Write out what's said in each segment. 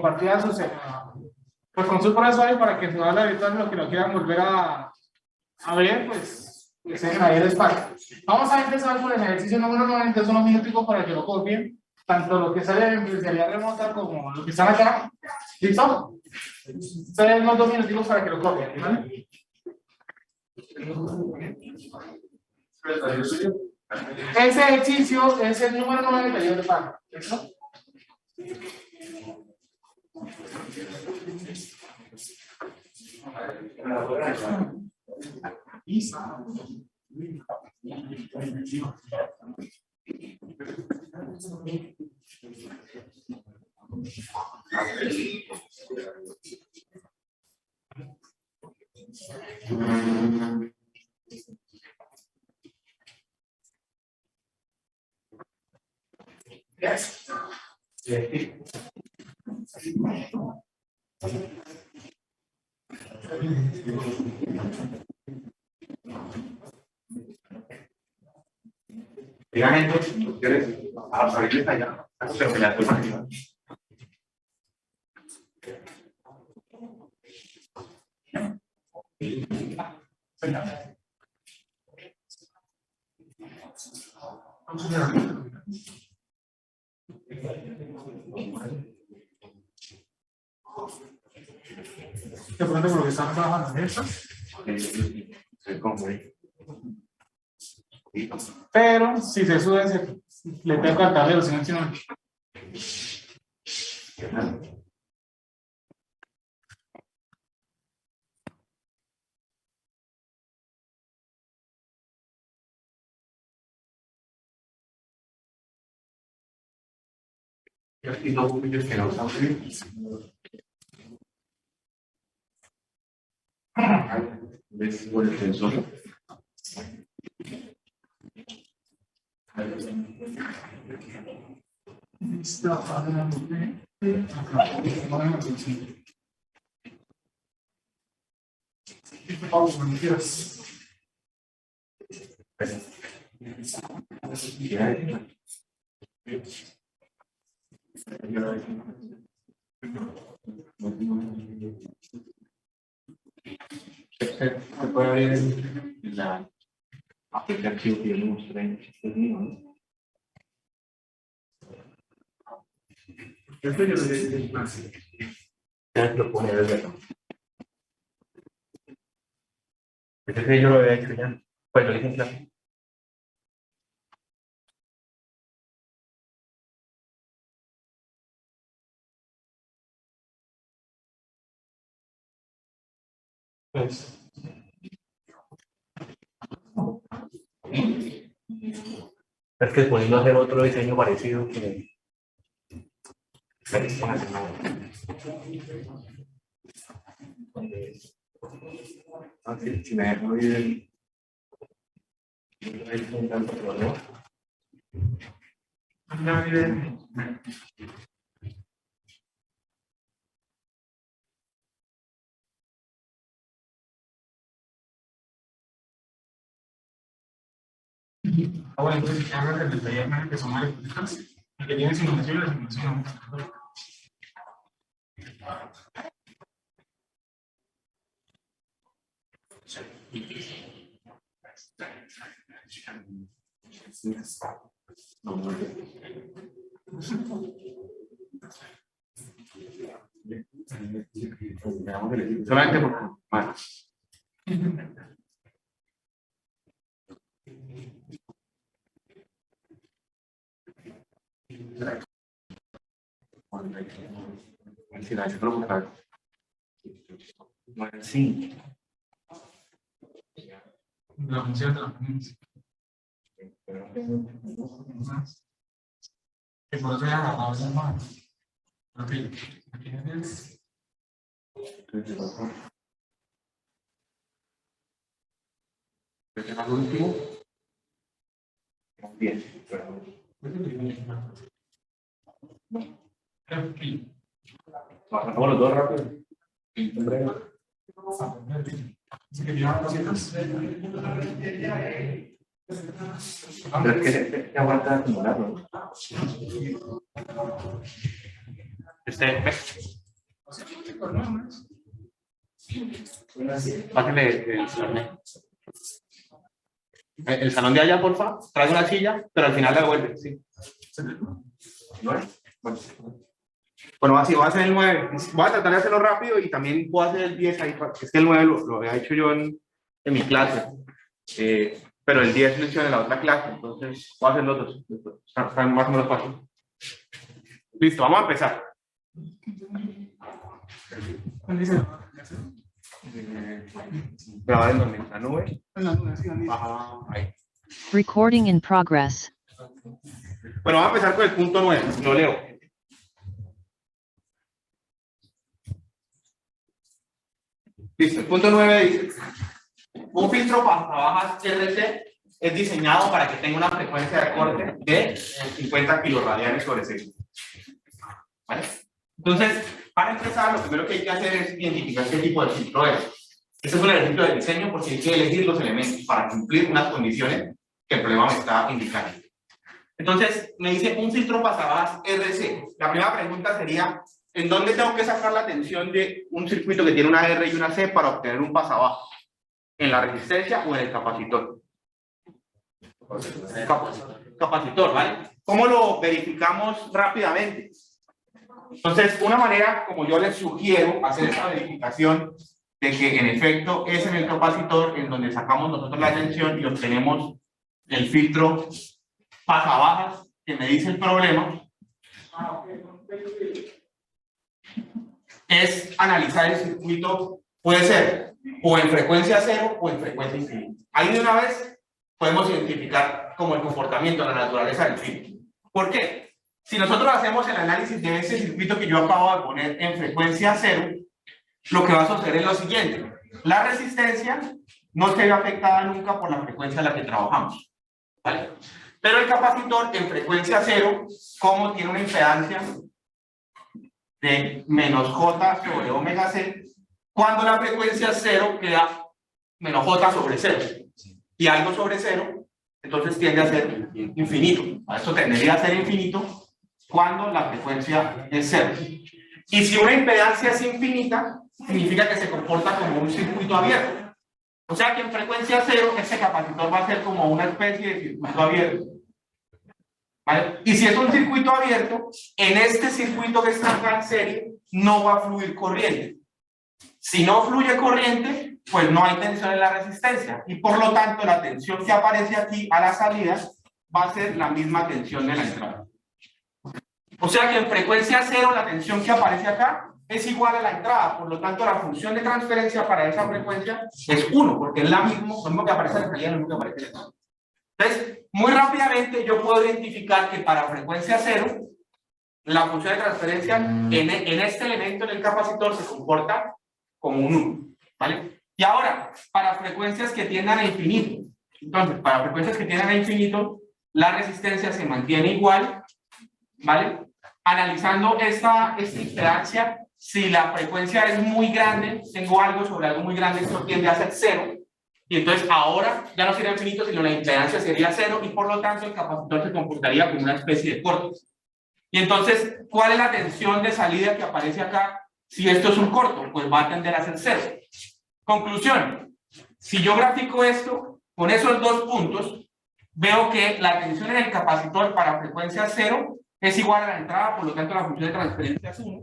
compartida pues con su profesor, y para que en su aula virtual lo que lo quieran volver a ver, pues en ahí el espacio. Vamos a empezar con el ejercicio número 9, entonces unos minuticos para que lo copien, tanto lo que sale en virtualidad remota como lo que están acá. ¿Listo? Ustedes unos 2 minuticos para que lo copien, ¿vale? Ese ejercicio es el número 9 del taller de pago. ¿Listo? Yes. Digan esto, si tú quieres abrirles allá, pero que ya te imaginas. De pronto por lo que están trabajando en eso. Pero si se sube, le tengo que al tablero, si no, Y dos vídeos que no están ¿ves? Por el sensor. Se puede abrir en la aplicación que yo mostré en este video, ¿no? esto yo lo dije así. Ya lo pone desde acá. Este yo lo había hecho ya. Pues lo hice en clase. Pues. Es que poniendo a hacer otro diseño parecido que... Si me dejo abrir Bueno, entonces ya hablas del taller que son aritméticas y que tienen simulación y la simulación. Solamente por más. Si la hecho provocar. Bueno, sí. La función de la función. Que por eso ya la habla más. Ok, aquí tienes. Al último. Bien. Pasamos los dos rápido. Así que llevan cositas. Pero es que te aguanta acumularlo. Pásenle el salón. El salón de allá, por favor. Trae una silla, pero al final la devuelve. Sí. Bueno, así voy a hacer el 9. Voy a tratar de hacerlo rápido y también puedo hacer el 10 ahí. Es que el 9 lo había hecho yo en mi clase. Pero el 10 lo hice en la otra clase. Entonces, voy a hacer los dos. Están más o menos fácil. Listo, vamos a empezar. Grabar en donde, en la nube. Ajá, ahí. Recording in progress. Bueno, vamos a empezar con el punto 9. Lo leo. Listo, el punto 9 dice: un filtro pasabajas RC es diseñado para que tenga una frecuencia de corte de 50 kiloradianes sobre segundo. ¿Vale? Entonces, para empezar, lo primero que hay que hacer es identificar qué tipo de filtro es. Este es un ejercicio de diseño porque hay que elegir los elementos para cumplir unas condiciones que el problema me está indicando. Entonces, me dice un filtro pasabajas RC. La primera pregunta sería: ¿en dónde tengo que sacar la tensión de un circuito que tiene una R y una C para obtener un pasabajas? ¿En la resistencia o en el capacitor? Capacitor, ¿vale? ¿Cómo lo verificamos rápidamente? Entonces, una manera, como yo les sugiero, hacer esta verificación de que en efecto es en el capacitor en donde sacamos nosotros la tensión y obtenemos el filtro pasabajas que me dice el problema, es analizar el circuito, puede ser o en frecuencia cero o en frecuencia infinita. Ahí de una vez podemos identificar como el comportamiento, la naturaleza del filtro. ¿Por qué? Si nosotros hacemos el análisis de ese circuito que yo acabo de poner en frecuencia cero, lo que va a suceder es lo siguiente: la resistencia no se ve afectada nunca por la frecuencia a la que trabajamos, ¿vale? Pero el capacitor en frecuencia cero, como tiene una impedancia de menos J sobre omega C, cuando la frecuencia cero queda menos J sobre cero, y algo sobre cero, entonces tiende a ser infinito. Esto tendería a ser infinito cuando la frecuencia es cero. Y si una impedancia es infinita, significa que se comporta como un circuito abierto. O sea que en frecuencia cero, este capacitor va a ser como una especie de circuito abierto. ¿Vale? Y si es un circuito abierto, en este circuito que está acá en serie, no va a fluir corriente. Si no fluye corriente, pues no hay tensión en la resistencia. Y por lo tanto, la tensión que aparece aquí a la salida va a ser la misma tensión de la entrada. O sea que en frecuencia cero, la tensión que aparece acá es igual a la entrada. Por lo tanto, la función de transferencia para esa frecuencia es 1, porque es la misma, lo mismo que aparece en la salida, lo mismo que aparece en la entrada. Entonces, muy rápidamente yo puedo identificar que para frecuencia cero, la función de transferencia en este elemento, en el capacitor, se comporta como un 1, ¿vale? Y ahora, para frecuencias que tiendan a infinito, entonces, para frecuencias que tiendan a infinito, la resistencia se mantiene igual, ¿vale? Analizando esta impedancia, si la frecuencia es muy grande, tengo algo sobre algo muy grande, esto tiende a ser 0, y entonces ahora ya no sería infinito, sino la impedancia sería 0, y por lo tanto el capacitor se comportaría como una especie de corto. Y entonces, ¿cuál es la tensión de salida que aparece acá? Si esto es un corto, pues va a tender a ser 0. Conclusión: si yo grafico esto con esos dos puntos, veo que la tensión en el capacitor para frecuencia 0 es igual a la entrada, por lo tanto la función de transferencia es 1.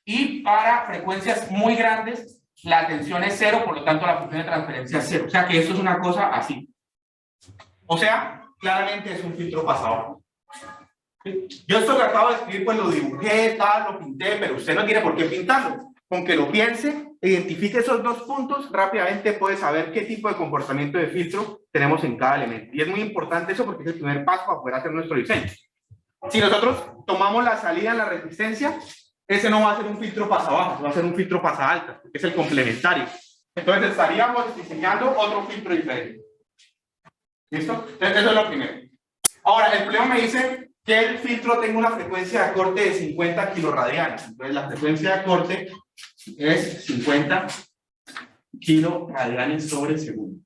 Y para frecuencias muy grandes, la tensión es 0, por lo tanto la función de transferencia es 0. O sea que esto es una cosa así. O sea, claramente es un filtro pasador. Yo esto que acabo de escribir, pues lo dibujé, tal, lo pinté, pero usted no tiene por qué pintarlo. Con que lo piense, identifique esos dos puntos, rápidamente puede saber qué tipo de comportamiento de filtro tenemos en cada elemento. Y es muy importante eso porque es el primer paso para poder hacer nuestro diseño. Si nosotros tomamos la salida en la resistencia, ese no va a ser un filtro pasabajas, va a ser un filtro pasaltas, que es el complementario. Entonces estaríamos diseñando otro filtro diferente. ¿Listo? Entonces, eso es lo primero. Ahora, el problema me dice que el filtro tenga una frecuencia de corte de 50 kiloradianes. Entonces, la frecuencia de corte es 50 kiloradianes sobre segundo.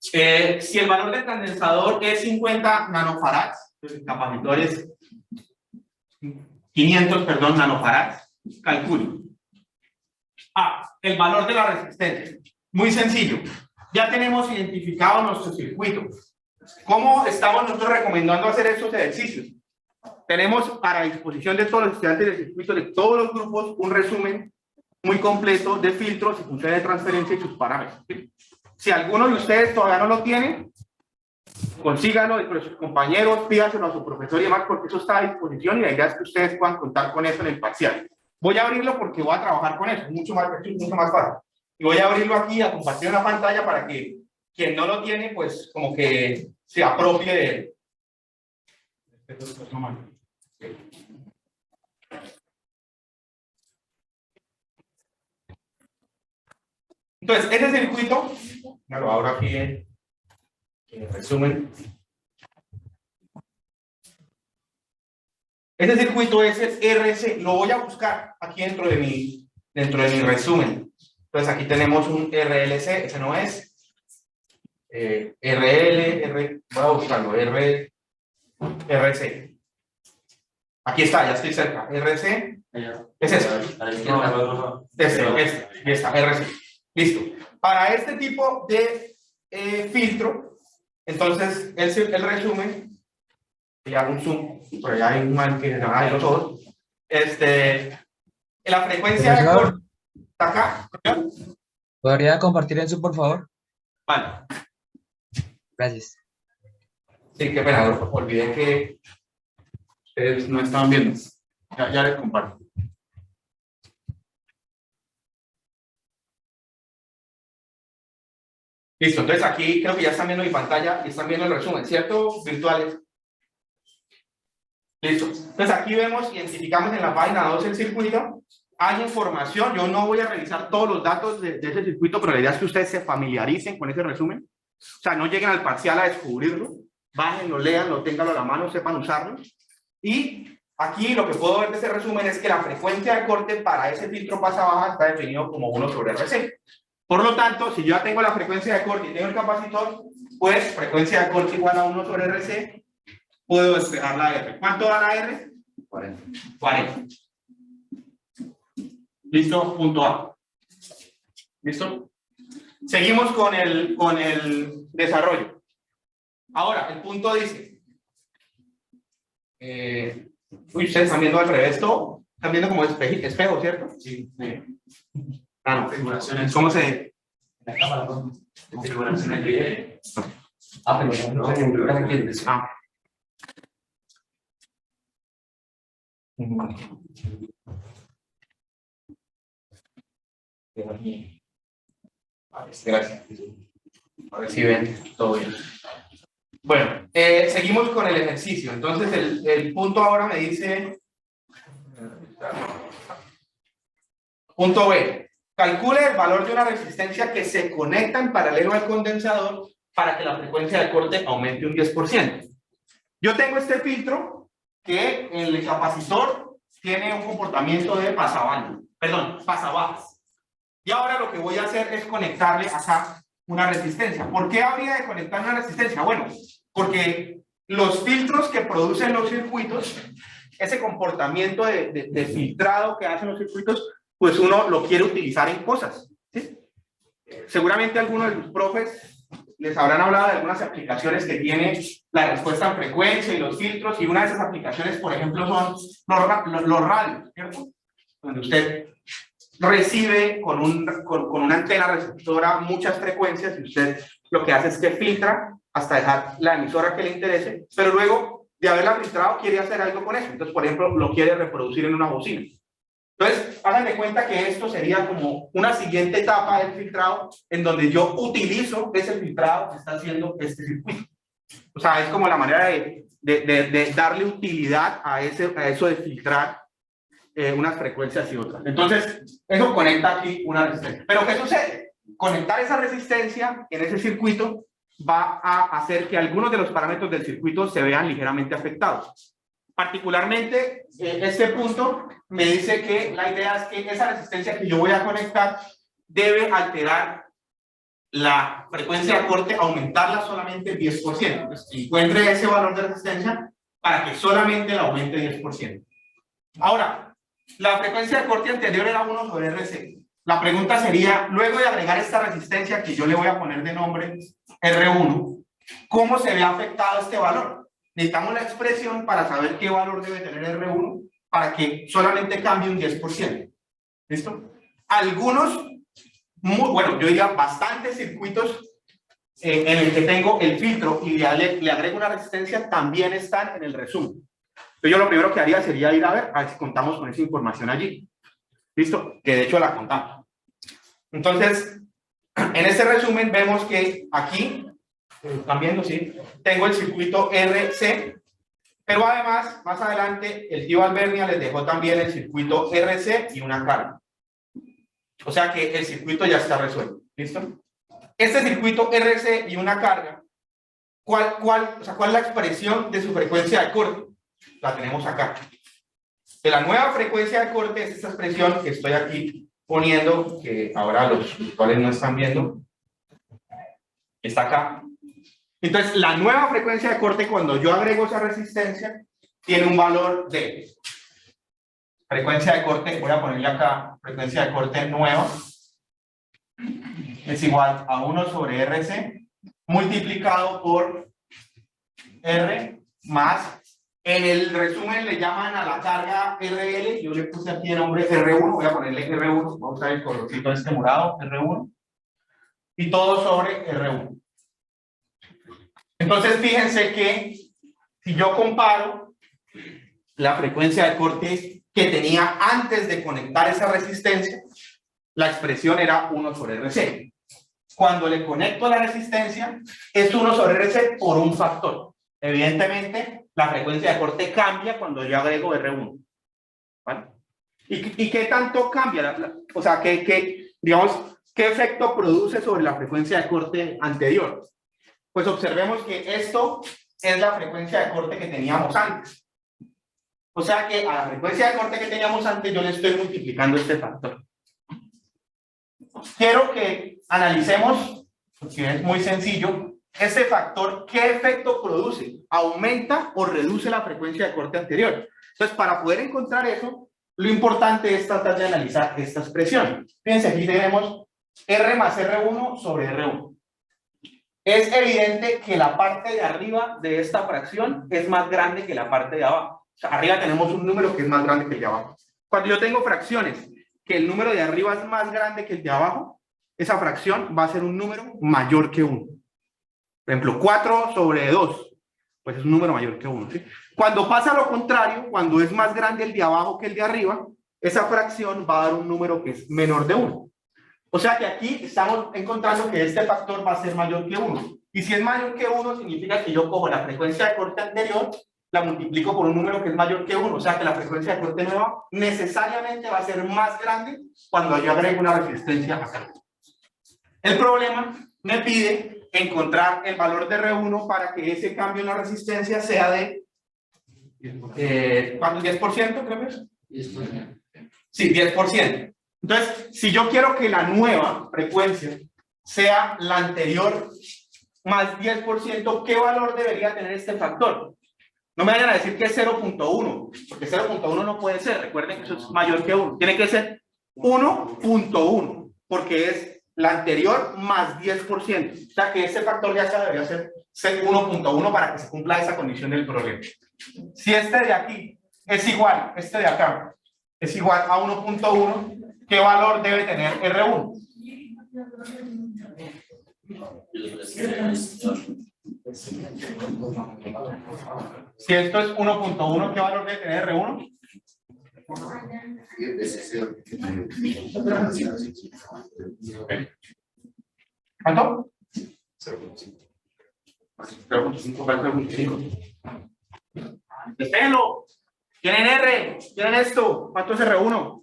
Si el valor del condensador es 50 nanofarads, pues el capacitor es 500 nanofarads, calcule. El valor de la resistencia. Muy sencillo. Ya tenemos identificado nuestro circuito. ¿Cómo estamos nosotros recomendando hacer estos ejercicios? Tenemos para disposición de todos los estudiantes del circuito de todos los grupos un resumen muy completo de filtros y funciones de transferencia y sus parámetros. Si alguno de ustedes todavía no lo tiene, consíganlo entre sus compañeros, pídaselo a su profesor y demás, porque eso está a disposición y la idea es que ustedes puedan contar con eso en el parcial. Voy a abrirlo porque voy a trabajar con eso, mucho más fácil. Y voy a abrirlo aquí, a compartir una pantalla para que quien no lo tiene, pues como que se apropie de él. Entonces, ese circuito, me lo abro aquí en resumen. Ese circuito es el RC, lo voy a buscar aquí dentro de mi resumen. Entonces aquí tenemos un RLC, ese no es. voy a buscarlo, RC. Aquí está, ya estoy cerca. RC, es este. Ya está, RC. Listo. Para este tipo de filtro, entonces el resumen, y hago un zoom, por allá hay un man que se llama todos. La frecuencia de corte está acá. ¿Podría compartir en Zoom, por favor? Vale. Gracias. Sí, qué pena, olvidé que ustedes no estaban viendo. Ya les comparto. Listo, entonces aquí creo que ya están viendo mi pantalla y están viendo el resumen, ¿cierto? Virtuales. Listo. Entonces aquí vemos, identificamos en la página 2 el circuito. Hay información, yo no voy a revisar todos los datos de ese circuito, pero la idea es que ustedes se familiaricen con ese resumen. O sea, no lleguen al parcial a descubrirlo. Bájenlo, léanlo, ténganlo a la mano, sepan usarlo. Y aquí lo que puedo ver de ese resumen es que la frecuencia de corte para ese filtro pasa-baja está definido como 1/RC. Por lo tanto, si yo ya tengo la frecuencia de corte y tengo el capacitor, pues frecuencia de corte igual a 1/RC, puedo despejar la R. ¿Cuánto da la R? 40. ¿Listo? Punto A. ¿Listo? Seguimos con el desarrollo. Ahora, el punto dice... ustedes están viendo al revés todo. Están viendo como espejo, ¿cierto? Sí. No, configuraciones. ¿Cómo se...? La cámara, configuraciones de... pero no sé qué. Gracias. A ver si ven todo bien. Bueno, seguimos con el ejercicio. Entonces, el punto ahora me dice... Punto B. Calcule el valor de una resistencia que se conecta en paralelo al condensador para que la frecuencia de corte aumente un 10%. Yo tengo este filtro que el capacitor tiene un comportamiento de pasabajas. Y ahora lo que voy a hacer es conectarle acá una resistencia. ¿Por qué habría de conectar una resistencia? Bueno, porque los filtros que producen los circuitos, ese comportamiento de filtrado que hacen los circuitos, pues uno lo quiere utilizar en cosas, ¿sí? Seguramente algunos de los profes les habrán hablado de algunas aplicaciones que tiene la respuesta en frecuencia y los filtros, y una de esas aplicaciones, por ejemplo, son los radios, ¿cierto? Donde usted recibe con una antena receptora muchas frecuencias y usted lo que hace es que filtra hasta dejar la emisora que le interese, pero luego de haberla filtrado quiere hacer algo con eso. Entonces, por ejemplo, lo quiere reproducir en una bocina. Entonces, hagan de cuenta que esto sería como una siguiente etapa del filtrado en donde yo utilizo ese filtrado que está haciendo este circuito. O sea, es como la manera de darle utilidad a eso de filtrar unas frecuencias y otras. Entonces, eso conecta aquí una resistencia. Pero ¿qué sucede? Conectar esa resistencia en ese circuito va a hacer que algunos de los parámetros del circuito se vean ligeramente afectados. Particularmente, este punto me dice que la idea es que esa resistencia que yo voy a conectar debe alterar la frecuencia de corte, aumentarla solamente el 10%. Entonces, encuentre ese valor de resistencia para que solamente la aumente 10%. Ahora, la frecuencia de corte anterior era 1 sobre RC. La pregunta sería, luego de agregar esta resistencia que yo le voy a poner de nombre R1, ¿cómo se ve afectado este valor? Necesitamos la expresión para saber qué valor debe tener R1 para que solamente cambie un 10%. ¿Listo? Algunos, bueno, yo diría bastantes circuitos en el que tengo el filtro y le agrego una resistencia también están en el resumen. Entonces yo lo primero que haría sería ir a ver si contamos con esa información allí. ¿Listo? Que de hecho la contamos. Entonces, en este resumen vemos que aquí, ¿están viendo? Sí, tengo el circuito RC, pero además, más adelante, el tío Albernia les dejó también el circuito RC y una carga. O sea que el circuito ya está resuelto. ¿Listo? Este circuito RC y una carga, ¿cuál es la expresión de su frecuencia de corte? La tenemos acá. De la nueva frecuencia de corte es esta expresión que estoy aquí poniendo, que ahora los virtuales no están viendo. Está acá. Entonces, la nueva frecuencia de corte, cuando yo agrego esa resistencia, tiene un valor de frecuencia de corte, voy a ponerle acá, frecuencia de corte nueva, es igual a 1 sobre RC, multiplicado por R más, en el resumen le llaman a la carga RL, yo le puse aquí el nombre R1, voy a ponerle R1, vamos a ver el colorcito este morado, R1, y todo sobre R1. Entonces, fíjense que si yo comparo la frecuencia de corte que tenía antes de conectar esa resistencia, la expresión era 1 sobre RC. Cuando le conecto la resistencia, es 1 sobre RC por un factor. Evidentemente, la frecuencia de corte cambia cuando yo agrego R1. ¿Vale? ¿Y qué tanto cambia? O sea, digamos, ¿qué efecto produce sobre la frecuencia de corte anterior? Pues observemos que esto es la frecuencia de corte que teníamos antes. O sea que a la frecuencia de corte que teníamos antes yo le estoy multiplicando este factor. Quiero que analicemos, porque es muy sencillo, este factor, ¿qué efecto produce? ¿Aumenta o reduce la frecuencia de corte anterior? Entonces, para poder encontrar eso, lo importante es tratar de analizar esta expresión. Fíjense, aquí tenemos R más R1 sobre R1. Es evidente que la parte de arriba de esta fracción es más grande que la parte de abajo. O sea, arriba tenemos un número que es más grande que el de abajo. Cuando yo tengo fracciones que el número de arriba es más grande que el de abajo, esa fracción va a ser un número mayor que 1. Por ejemplo, 4 sobre 2, pues es un número mayor que 1. ¿Sí? Cuando pasa lo contrario, cuando es más grande el de abajo que el de arriba, esa fracción va a dar un número que es menor de 1. O sea que aquí estamos encontrando que este factor va a ser mayor que 1. Y si es mayor que 1, significa que yo cojo la frecuencia de corte anterior, la multiplico por un número que es mayor que 1. O sea que la frecuencia de corte nueva necesariamente va a ser más grande cuando yo agrego una resistencia acá. El problema me pide encontrar el valor de R1 para que ese cambio en la resistencia sea de ¿cuánto? ¿10% creo que es? 10%. Sí, 10%. Entonces, si yo quiero que la nueva frecuencia sea la anterior más 10%, ¿qué valor debería tener este factor? No me vayan a decir que es 0.1, porque 0.1 no puede ser. Recuerden que eso es mayor que 1. Tiene que ser 1.1, porque es la anterior más 10%. O sea que este factor de acá debería ser 1.1 para que se cumpla esa condición del problema. Si este de aquí es igual, este de acá, es igual a 1.1, ¿qué valor debe tener R1? Si esto es 1.1, ¿qué valor debe tener R1? ¿Cuánto? 0.5. Despéjenlo. ¿Tienen R? ¿Tienen esto? ¿Cuánto es R1?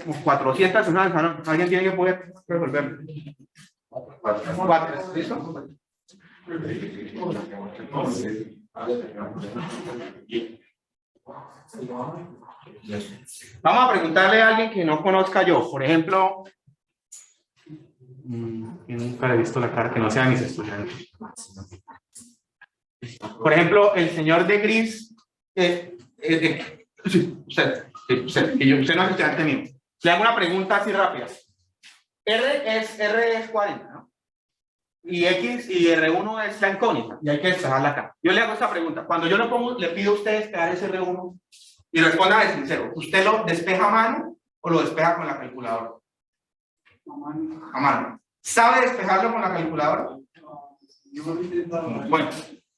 Como 400 personas. Alguien tiene que poder resolverlo. 4. ¿Listo? Vamos a preguntarle a alguien que no conozca yo. Por ejemplo, nunca le he visto la cara, que no sea mis estudiantes. Por ejemplo, el señor de gris, Sí, usted no es estudiante mío. Le hago una pregunta así rápida. R es 40, ¿no? Y X y R1 es la incógnita, y hay que despejarla acá. Yo le hago esta pregunta. Cuando yo le pido a usted despejar ese R1, y responda de sincero, ¿usted lo despeja a mano o lo despeja con la calculadora? A mano. ¿Sabe despejarlo con la calculadora? Bueno,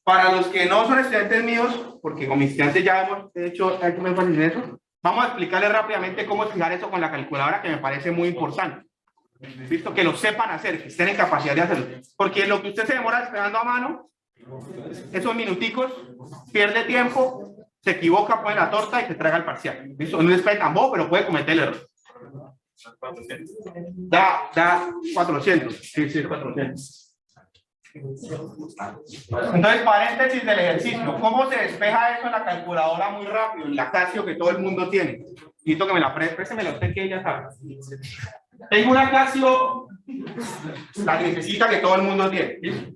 para los que no son estudiantes míos, porque con mis estudiantes ya hemos hecho énfasis en eso, vamos a explicarles rápidamente cómo fijar eso con la calculadora, que me parece muy importante. ¿Listo? Que lo sepan hacer, que estén en capacidad de hacerlo. Porque lo que usted se demora despejando a mano, esos minuticos, pierde tiempo, se equivoca, pone la torta y se traga el parcial. ¿Listo? No despeja tampoco, pero puede cometer el error. Da 400. Sí, 400. Entonces, paréntesis del ejercicio. ¿Cómo se despeja eso en la calculadora muy rápido? En la Casio que todo el mundo tiene. Necesito que me la préstemela usted, que ella sabe. Tengo una Casio, la necesita que todo el mundo tiene. ¿Sí?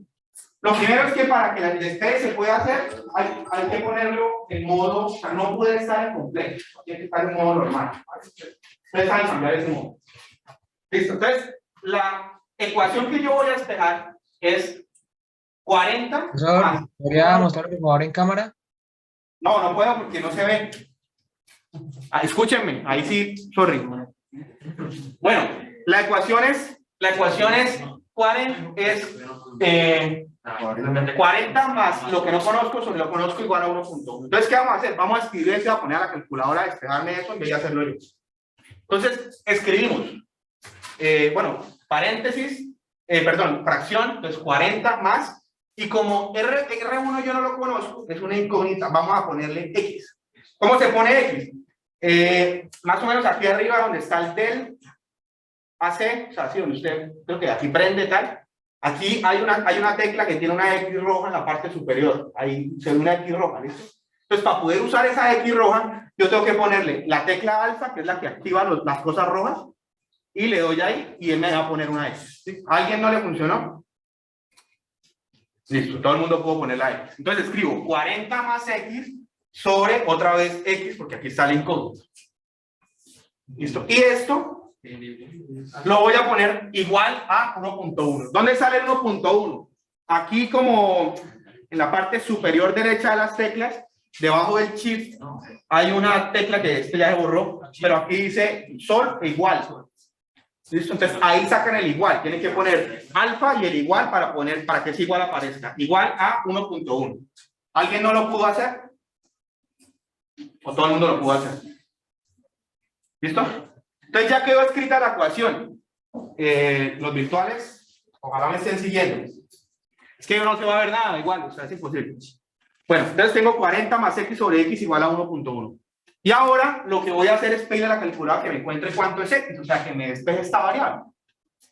Lo primero es que para que la despeje se pueda hacer, hay que ponerlo en modo, o sea, no puede estar en completo, tiene que estar en modo normal. Ustedes saben cambiar ese modo. Listo, entonces, la ecuación que yo voy a despejar es 40. Profesor, ¿podría mostrarlo por favor en cámara? No puedo porque no se ve. Escúchenme, ahí sí, sorry. Bueno, la ecuación es 40 más lo que no conozco sobre lo que conozco igual a 1.1. Entonces, ¿qué vamos a hacer? Vamos a escribir eso, a poner a la calculadora a despejarme eso en vez de hacerlo yo. Entonces, escribimos, paréntesis, fracción, entonces 40 más, y como R1 yo no lo conozco, es una incógnita, vamos a ponerle X. ¿Cómo se pone X? Más o menos aquí arriba donde está el del AC, o sea, así donde usted, creo que aquí prende tal, aquí hay una tecla que tiene una X roja en la parte superior, ahí se ve una X roja, ¿listo? Entonces, para poder usar esa X roja, yo tengo que ponerle la tecla alfa, que es la que activa las cosas rojas, y le doy ahí, y él me va a poner una X. ¿Sí? ¿A alguien no le funcionó? Listo, todo el mundo pudo poner la X. Entonces escribo 40 más X sobre otra vez X, porque aquí está el incógnito. Listo. Y esto lo voy a poner igual a 1.1. ¿Dónde sale el 1.1? Aquí como en la parte superior derecha de las teclas, debajo del shift, hay una tecla que ya se borró, pero aquí dice sol e igual. ¿Listo? Entonces ahí sacan el igual. Tienen que poner alfa y el igual para que ese igual aparezca. Igual a 1.1. ¿Alguien no lo pudo hacer? ¿O todo el mundo lo pudo hacer? ¿Listo? Entonces ya quedó escrita la ecuación. Los virtuales, ojalá me estén siguiendo. Es que no se va a ver nada, igual, o sea, es imposible. Bueno, entonces tengo 40 más X sobre X igual a 1.1. Y ahora lo que voy a hacer es pedirle a la calculadora que me encuentre cuánto es X, o sea, que me despeje esta variable.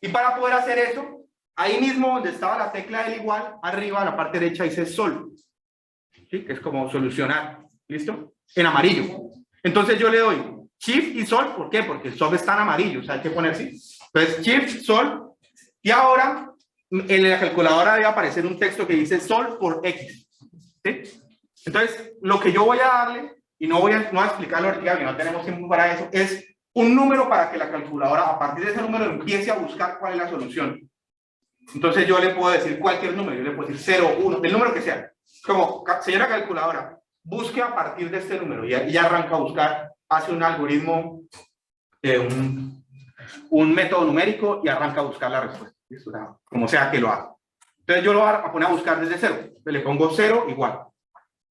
Y para poder hacer eso, ahí mismo donde estaba la tecla del igual, arriba a la parte derecha dice sol. ¿Sí? Que es como solucionar. ¿Listo? En amarillo. Entonces yo le doy shift y sol, ¿por qué? Porque el sol está en amarillo, o sea, hay que poner así. Entonces shift, sol, y ahora en la calculadora debe aparecer un texto que dice sol por X. ¿Sí? Entonces, lo que yo voy a darle, y no voy a explicarlo ahorita, que no tenemos tiempo para eso, es un número para que la calculadora, a partir de ese número, empiece a buscar cuál es la solución. Entonces yo le puedo decir cualquier número, yo le puedo decir 0, 1, el número que sea. Como, señora calculadora, busque a partir de este número, y ya arranca a buscar, hace un algoritmo, un método numérico, y arranca a buscar la respuesta. ¿Listo? Como sea que lo haga. Entonces yo lo voy a poner a buscar desde 0. Le pongo 0 igual.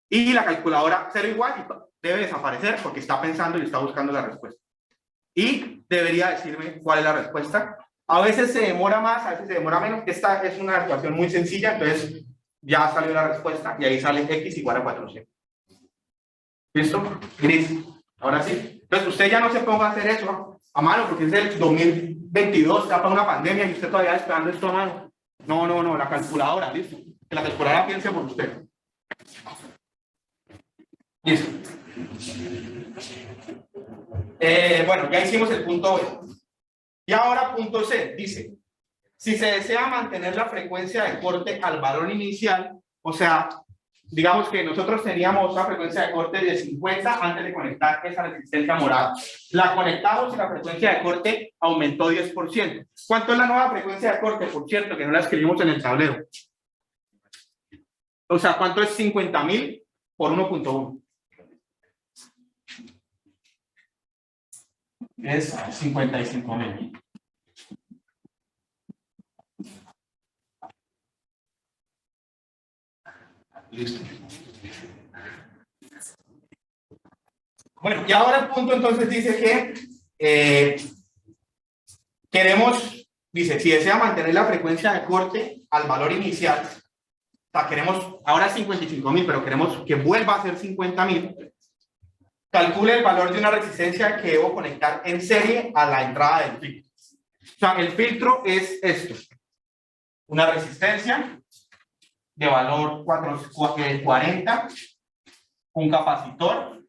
Y la calculadora 0 igual y debe desaparecer porque está pensando y está buscando la respuesta. Y debería decirme cuál es la respuesta. A veces se demora más, a veces se demora menos. Esta es una ecuación muy sencilla, entonces ya salió la respuesta y ahí sale X igual a 400. ¿Listo? Gris. Ahora sí. Entonces usted ya no se ponga a hacer eso a mano porque es el 2022, está para una pandemia y usted todavía esperando esto a mano. No, la calculadora, listo. Que la calculadora piense por usted. Listo. Bueno, ya hicimos el punto B. Y ahora punto C, dice, si se desea mantener la frecuencia de corte al valor inicial, o sea, digamos que nosotros teníamos una frecuencia de corte de 50 antes de conectar esa resistencia morada. La conectamos y la frecuencia de corte aumentó 10%. ¿Cuánto es la nueva frecuencia de corte? Por cierto, que no la escribimos en el tablero. O sea, ¿cuánto es 50.000 por 1.1? Es 55.000. Listo. Bueno, y ahora el punto entonces dice que queremos, dice, si desea mantener la frecuencia de corte al valor inicial, o sea, queremos, ahora 55.000, pero queremos que vuelva a ser 50.000, calcule el valor de una resistencia que debo conectar en serie a la entrada del filtro. O sea, el filtro es esto, una resistencia de valor 40, un capacitor,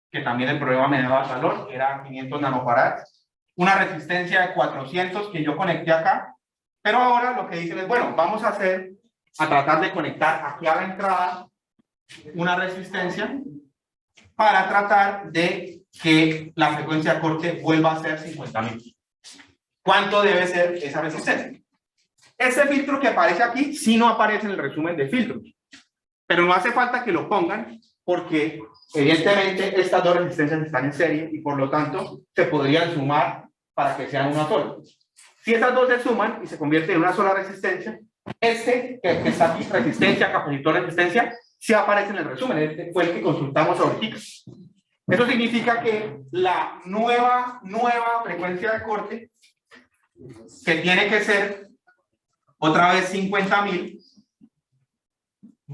que también el problema me daba el valor, era 500 nanofarads, una resistencia de 400 que yo conecté acá, pero ahora lo que dicen es, bueno, vamos a tratar de conectar aquí a la entrada una resistencia para tratar de que la frecuencia de corte vuelva a ser 50.000. ¿Cuánto debe ser esa resistencia? Ese filtro que aparece aquí sí no aparece en el resumen de filtros, pero no hace falta que lo pongan porque evidentemente estas dos resistencias están en serie y por lo tanto se podrían sumar para que sean una sola. Si esas dos se suman y se convierten en una sola resistencia, que está aquí, resistencia, capacitor, resistencia, sí aparece en el resumen. Este fue el que consultamos ahorita. Eso significa que la nueva frecuencia de corte, que tiene que ser otra vez 50.000,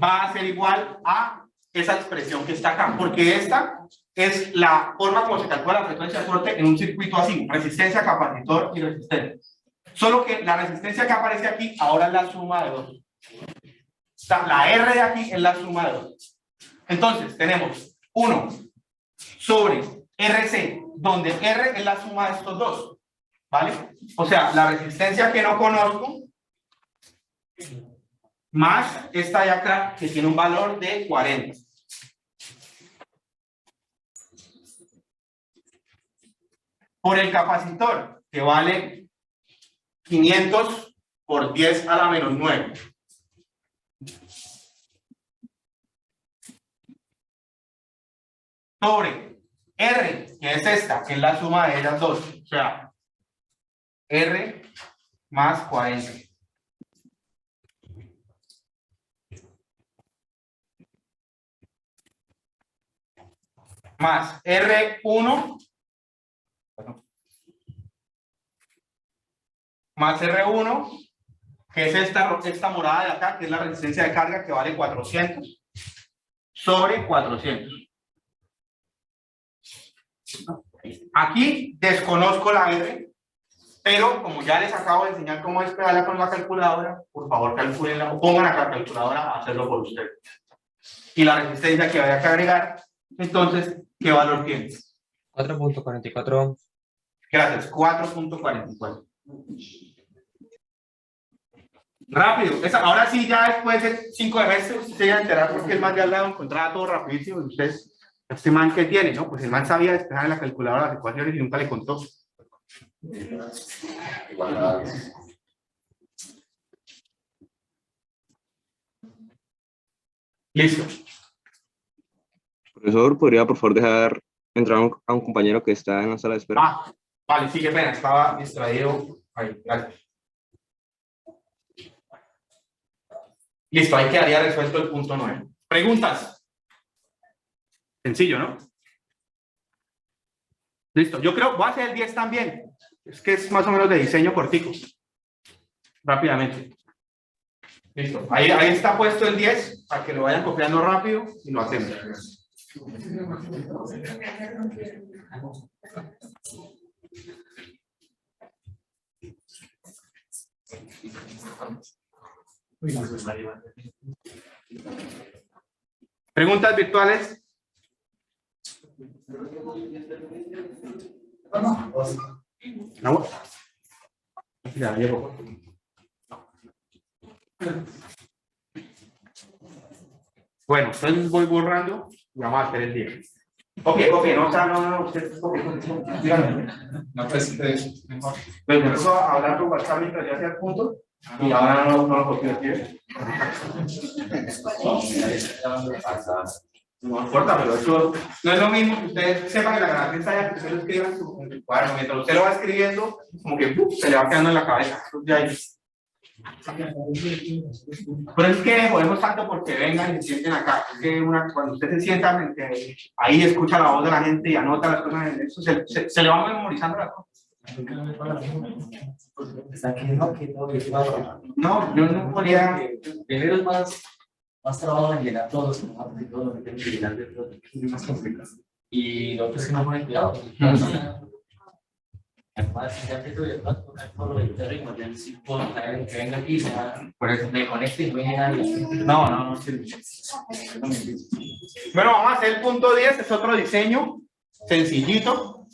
va a ser igual a esa expresión que está acá, porque esta es la forma como se calcula la frecuencia de corte en un circuito así, resistencia, capacitor y resistencia. Solo que la resistencia que aparece aquí ahora es la suma de dos. O sea, la R de aquí es la suma de dos. Entonces, tenemos 1 sobre RC, donde R es la suma de estos dos. ¿Vale? O sea, la resistencia que no conozco, más esta de acá, que tiene un valor de 40. Por el capacitor, que vale 500 por 10 a la menos 9. Sobre R, que es esta, que es la suma de ellas dos. O sea, R más 40. Más R1 más R1, que es esta morada de acá, que es la resistencia de carga, que vale 400 sobre 400. Aquí desconozco la R, pero como ya les acabo de enseñar cómo despegarla con la calculadora, por favor calculenla o pongan acá la calculadora a hacerlo por ustedes. Y la resistencia que vaya que agregar, entonces, ¿qué valor tiene? 4.44 ohms. Gracias, 4.44. Rápido, ahora sí, ya después de 5 meses, usted se iba a enterar porque el man de al lado encontraba todo rapidísimo. Y ustedes, este man que tiene, ¿no? Pues el man sabía despejar en la calculadora las ecuaciones y nunca le contó. Listo. Profesor, ¿podría por favor dejar entrar a un compañero que está en la sala de espera? Ah, vale, sí, qué pena, estaba distraído. Ahí, gracias. Listo, ahí quedaría resuelto el punto 9. ¿Preguntas? Sencillo, ¿no? Listo, yo creo, voy a hacer el 10 también. Es que es más o menos de diseño cortico. Rápidamente. Listo, ahí está puesto el 10 para que lo vayan copiando rápido y lo hacemos. ¿Preguntas virtuales? No. Ya, llevo. Bueno, entonces voy borrando y vamos a hacer el 10. Ok, no, o sea, no, usted, dígame. No, pues, mejor. Pues me puso a hablar por WhatsApp mientras yo hacía el punto y ahora no lo copio, ¿sí? No importa, pero eso no es lo mismo que usted sepa que la grabación está allá, que usted lo escriba en su cuaderno. Mientras usted lo va escribiendo, como que se le va quedando en la cabeza. Ya ahí. Pero es que podemos tanto porque vengan y se sienten acá. Es que cuando usted se sienta ahí, escucha la voz de la gente y anota las cosas en eso, se le va memorizando la cosa. No, yo no podía. Primero es más trabajo en llenar todos los mapas y todo lo que tengo que llenar de todo, es más complicado. Y lo otro es que no ponen cuidado. Además, ya que estoy todo lo de ritmo, ya sí puedo traer que venga aquí, por eso me conecto y voy a llenar. No. Bueno, vamos a hacer el punto 10, es otro diseño sencillito.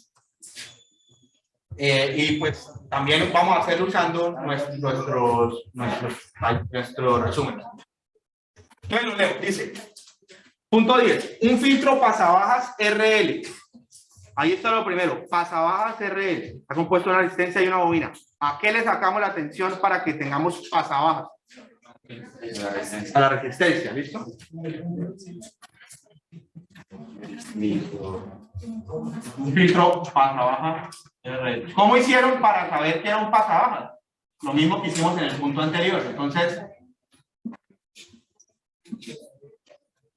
Y pues también vamos a hacer usando nuestro resumen. Entonces lo leo, dice, punto 10, un filtro pasabajas RL. Ahí está lo primero, pasabajas RL. Ha compuesto una resistencia y una bobina. ¿A qué le sacamos la atención para que tengamos pasabajas? A la resistencia, ¿listo? Un filtro pasabajas RL. ¿Cómo hicieron para saber que era un pasabajas? Lo mismo que hicimos en el punto anterior.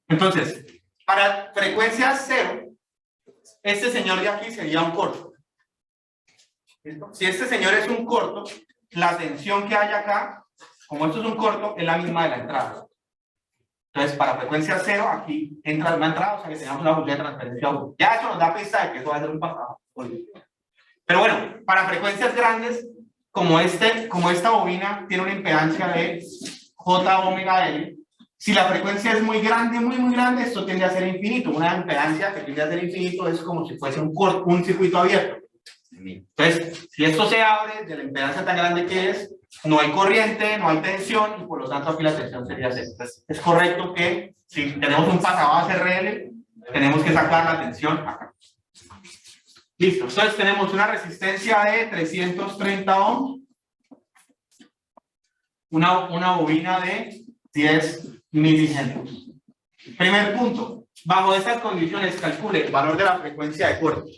Entonces, para frecuencia cero, este señor de aquí sería un corto. ¿Listo? Si este señor es un corto, la tensión que hay acá, como esto es un corto, es la misma de la entrada. Entonces, para frecuencia cero, aquí entra una entrada, o sea que tenemos una función de transferencia 1. Ya eso nos da pista de que eso va a ser un pasado. Pero bueno, para frecuencias grandes, como esta bobina tiene una impedancia de J omega L, si la frecuencia es muy grande, muy grande, esto tiende a ser infinito. Una impedancia que tiende a ser infinito es como si fuese un circuito abierto. Entonces, si esto se abre de la impedancia tan grande que es, no hay corriente, no hay tensión y por lo tanto aquí la tensión sería cero. Entonces, es correcto que si tenemos un pasabajas RL, tenemos que sacar la tensión acá. Listo, entonces tenemos una resistencia de 330 ohms, una bobina de 10 milihenrios. Primer punto, bajo estas condiciones calcule el valor de la frecuencia de corte.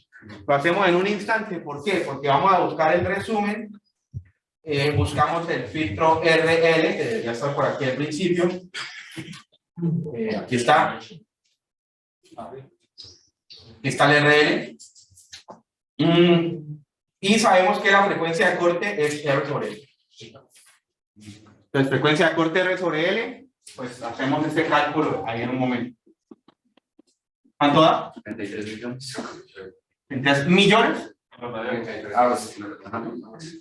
Lo hacemos en un instante, ¿por qué? Porque vamos a buscar el resumen, buscamos el filtro RL, que debería estar por aquí al principio. Aquí está. Aquí está el RL. Y sabemos que la frecuencia de corte es R sobre L. Entonces, frecuencia de corte R sobre L, pues hacemos este cálculo ahí en un momento. ¿Cuánto da? 33 millones. ¿23 millones?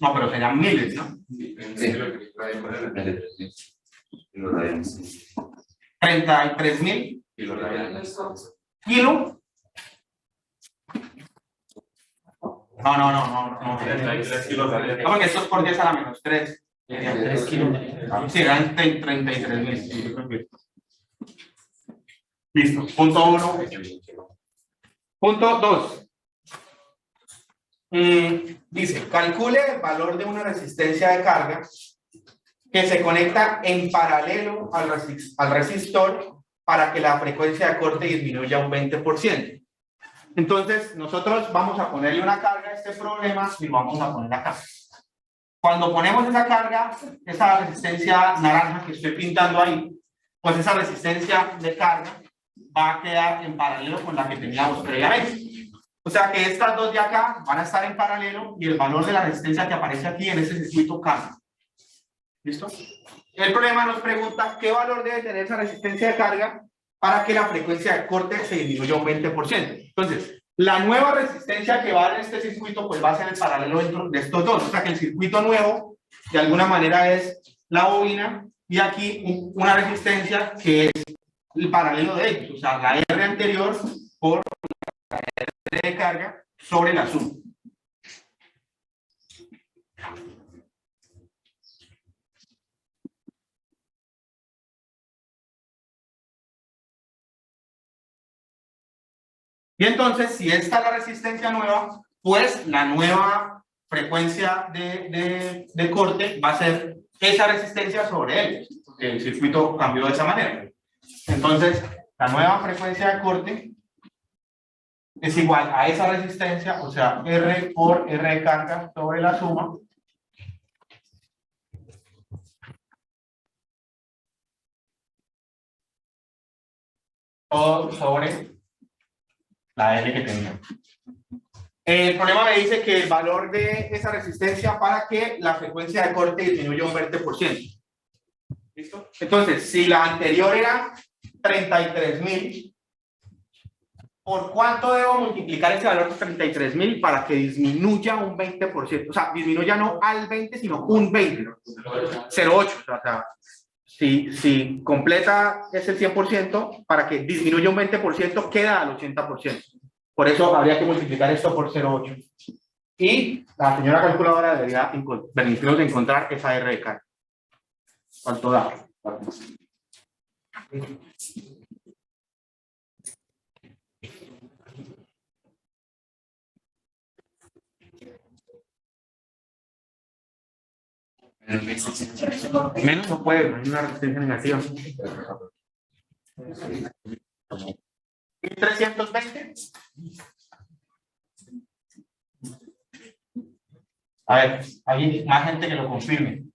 No, pero serían miles, ¿no? Sí. 33.000 kilos. No. 33 kilos. No, porque esto es por 10 a la menos 3. 3 kilos. Sí, eran 33.000. Listo. Punto 1. Punto 2. Dice, calcule el valor de una resistencia de carga que se conecta en paralelo al resistor para que la frecuencia de corte disminuya un 20%. Entonces, nosotros vamos a ponerle una carga a este problema y vamos a poner acá. Cuando ponemos esa carga, esa resistencia naranja que estoy pintando ahí, pues esa resistencia de carga va a quedar en paralelo con la que teníamos previamente. O sea que estas dos de acá van a estar en paralelo y el valor de la resistencia que aparece aquí en ese circuito cambia. ¿Listo? El problema nos pregunta qué valor debe tener esa resistencia de carga para que la frecuencia de corte se disminuya un 20%. Entonces, la nueva resistencia que va en este circuito pues va a ser el paralelo dentro de estos dos. O sea que el circuito nuevo de alguna manera es la bobina y aquí una resistencia que es el paralelo de ellos. O sea, la R anterior por la R de carga sobre la suma. Y entonces, si esta es la resistencia nueva, pues la nueva frecuencia de corte va a ser esa resistencia sobre él, porque el circuito cambió de esa manera. Entonces, la nueva frecuencia de corte es igual a esa resistencia, o sea, R por R de carga sobre la suma o sobre la L que tenía. El problema me dice que el valor de esa resistencia para que la frecuencia de corte disminuya un 20%. ¿Listo? Entonces, si la anterior era 33.000, ¿por cuánto debo multiplicar ese valor de 33.000 para que disminuya un 20%? O sea, disminuya no al 20, sino un 20. 0,8. O sea, si completa ese 100%, para que disminuya un 20%, queda al 80%. Por eso habría que multiplicar esto por 0,8. Y la señora calculadora debería permitirnos encontrar esa R de carga. ¿Cuánto da? Menos no puede, no hay una resistencia negativa. 320. A ver, hay más gente que lo confirme.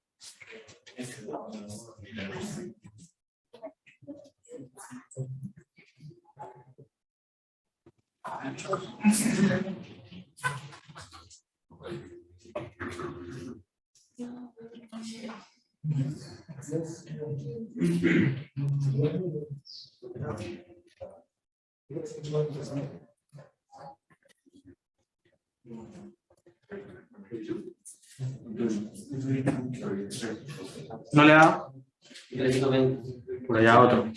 ¿No le ha dado? Por allá otro.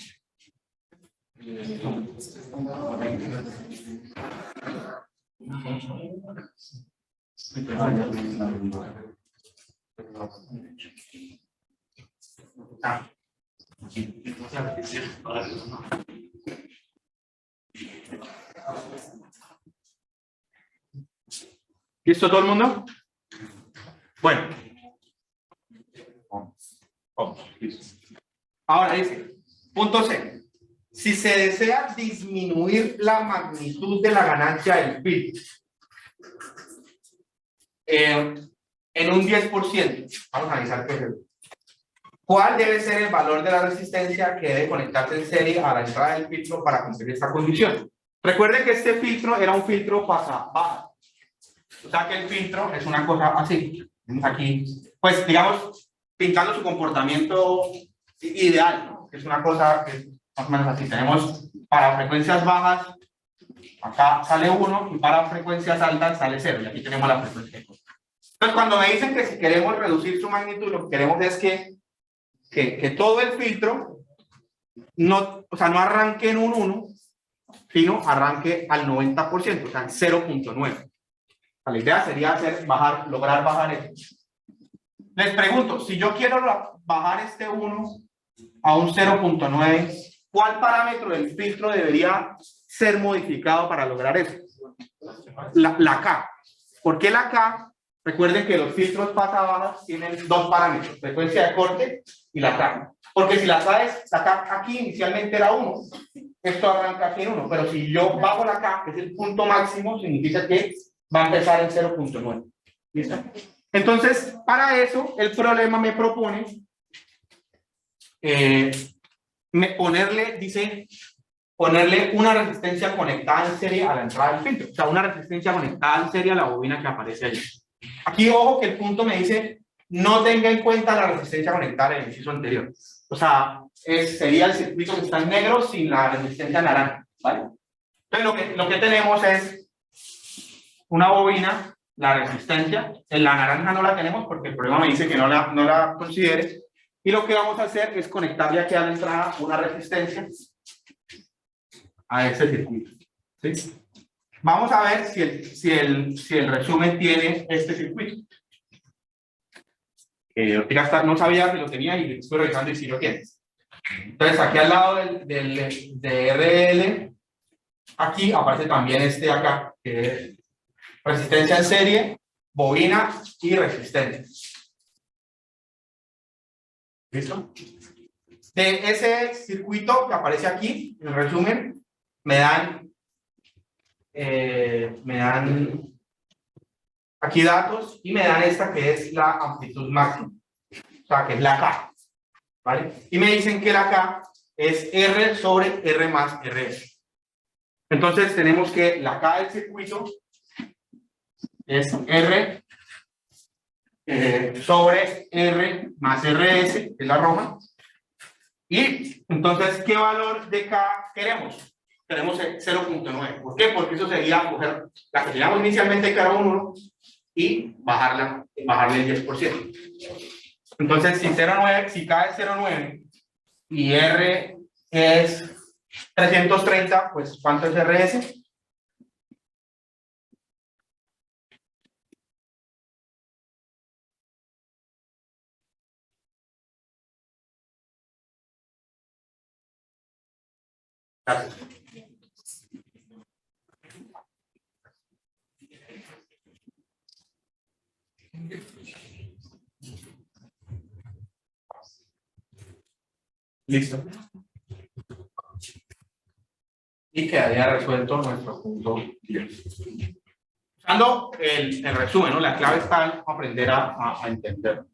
Ah. ¿Listo todo el mundo? Bueno. Ahora dice, punto C. Si se desea disminuir la magnitud de la ganancia del filtro en un 10%, vamos a analizar qué es eso. ¿Cuál debe ser el valor de la resistencia que debe conectarse en serie a la entrada del filtro para cumplir esta condición? Recuerden que este filtro era un filtro pasa-baja. O sea que el filtro es una cosa así. Aquí, pues digamos, pintando su comportamiento ideal, ¿no? Que es una cosa que es más o menos así. Tenemos para frecuencias bajas, acá sale 1, y para frecuencias altas sale 0. Y aquí tenemos la frecuencia. Entonces, cuando me dicen que si queremos reducir su magnitud, lo que queremos es que todo el filtro no, o sea, no arranque en un 1, sino arranque al 90%, o sea, en 0.9. La idea sería lograr bajar esto. Les pregunto, si yo quiero bajar este 1 a un 0.9, ¿cuál parámetro del filtro debería ser modificado para lograr eso? La K. ¿Por qué la K? Recuerden que los filtros pasa-bajas tienen dos parámetros, frecuencia de corte y la K. Porque si la K aquí inicialmente era 1, esto arranca aquí en 1, pero si yo bajo la K, que es el punto máximo, significa que va a empezar en 0.9. ¿Listo? Entonces, para eso, el problema me propone ponerle una resistencia conectada en serie a la entrada del filtro. O sea, una resistencia conectada en serie a la bobina que aparece allí. Aquí, ojo, que el punto me dice, no tenga en cuenta la resistencia conectada en el inciso anterior. O sea, sería el circuito que está en negro sin la resistencia naranja, ¿vale? Entonces, lo que tenemos es una bobina, la resistencia, en la naranja no la tenemos porque el problema me dice que no la considere, y lo que vamos a hacer es conectarle aquí a la entrada una resistencia a ese circuito, ¿sí? Vamos a ver si el resumen tiene este circuito. No sabía si lo tenía y estoy revisando y si lo tiene. Entonces aquí al lado de RL Aquí aparece también este de acá, que es resistencia en serie, bobina y resistente. ¿Listo? De ese circuito que aparece aquí, en resumen, me dan aquí datos y me dan esta que es la amplitud máxima, o sea, que es la K, ¿vale? Y me dicen que la K es R sobre R más RS. Entonces tenemos que la K del circuito es R sobre R más RS, que es la roja. Y entonces, ¿qué valor de K queremos? Queremos el 0.9. ¿Por qué? Porque eso sería coger la que teníamos inicialmente, que era un 1, y bajarle el 10%. Entonces, si K es 0.9 y R es 330, pues ¿cuánto es RS? Listo. Y quedaría resuelto nuestro punto 10. Usando el resumen, ¿no? La clave está en aprender a entender.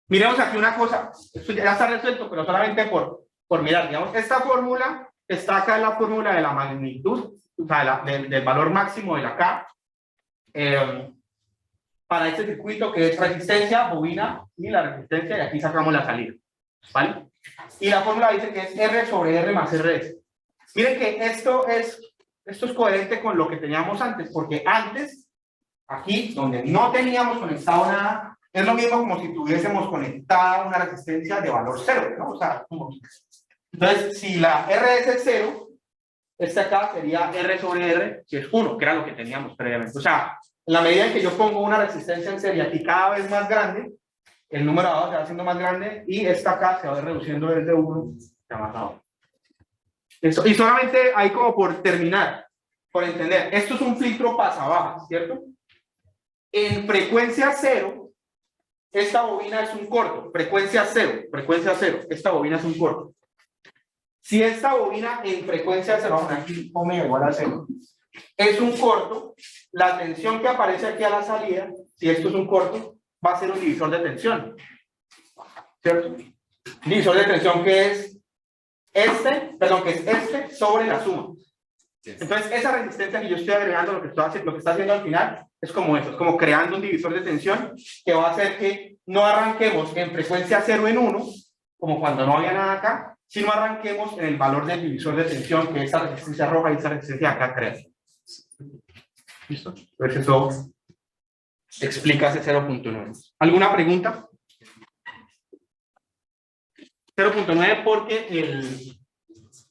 Miremos aquí una cosa. Esto ya está resuelto, pero solamente por mirar. Digamos, esta fórmula está acá en la fórmula de la magnitud, o sea, del valor máximo de la K. Para este circuito que es resistencia, bobina y la resistencia, y aquí sacamos la salida, ¿vale? Y la fórmula dice que es R sobre R más RS. Miren que esto es coherente con lo que teníamos antes, porque antes, aquí, donde no teníamos conectado nada, es lo mismo como si tuviésemos conectada una resistencia de valor 0, ¿no? O sea, entonces, si la RS es 0, esta acá sería R sobre R, que es 1, que era lo que teníamos previamente. O sea, en la medida en que yo pongo una resistencia en serie aquí cada vez más grande, el número de abajo se va haciendo más grande y esta acá se va reduciendo desde 1 a más abajo. Eso, y solamente hay como por terminar, por entender, esto es un filtro pasa-baja, ¿cierto? En frecuencia 0, esta bobina es un corto, frecuencia 0, esta bobina es un corto. Si esta bobina en frecuencia 0, vamos a aquí, omega igual a 0, es un corto, la tensión que aparece aquí a la salida, si esto es un corto, va a ser un divisor de tensión, ¿cierto? Divisor de tensión que es este sobre la suma. Entonces, esa resistencia que yo estoy agregando, lo que está haciendo al final, es como eso, es como creando un divisor de tensión que va a hacer que no arranquemos en frecuencia 0 en 1, como cuando no había nada acá, sino arranquemos en el valor del divisor de tensión, que es esa resistencia roja y esa resistencia acá crea. ¿Listo? Entonces eso explica ese 0.9. ¿Alguna pregunta? 0.9 porque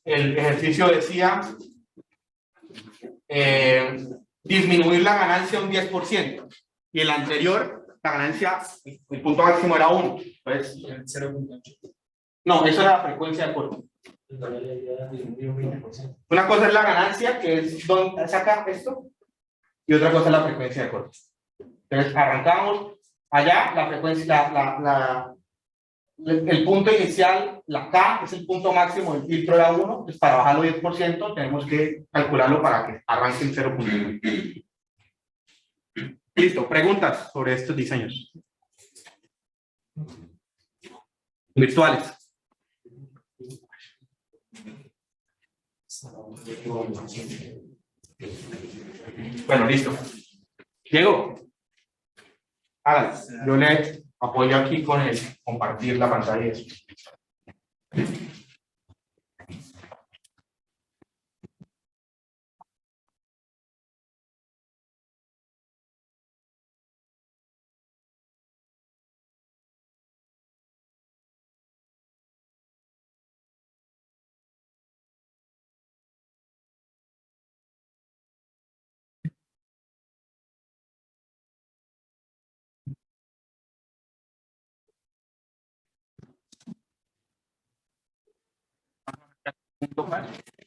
el ejercicio decía disminuir la ganancia un 10%. Y el anterior, la ganancia, el punto máximo era 1. Entonces, 0.8. No, eso era la frecuencia de corte. Una cosa es la ganancia, que es donde saca esto, y otra cosa es la frecuencia de corte. Entonces, arrancamos allá, la frecuencia, el punto inicial, la K, es el punto máximo del filtro era 1, entonces para bajarlo 10% tenemos que calcularlo para que arranque en 0.1. Listo, preguntas sobre estos diseños virtuales. Bueno, listo. Diego, hágale. Yo le apoyo aquí con el compartir la pantalla y eso.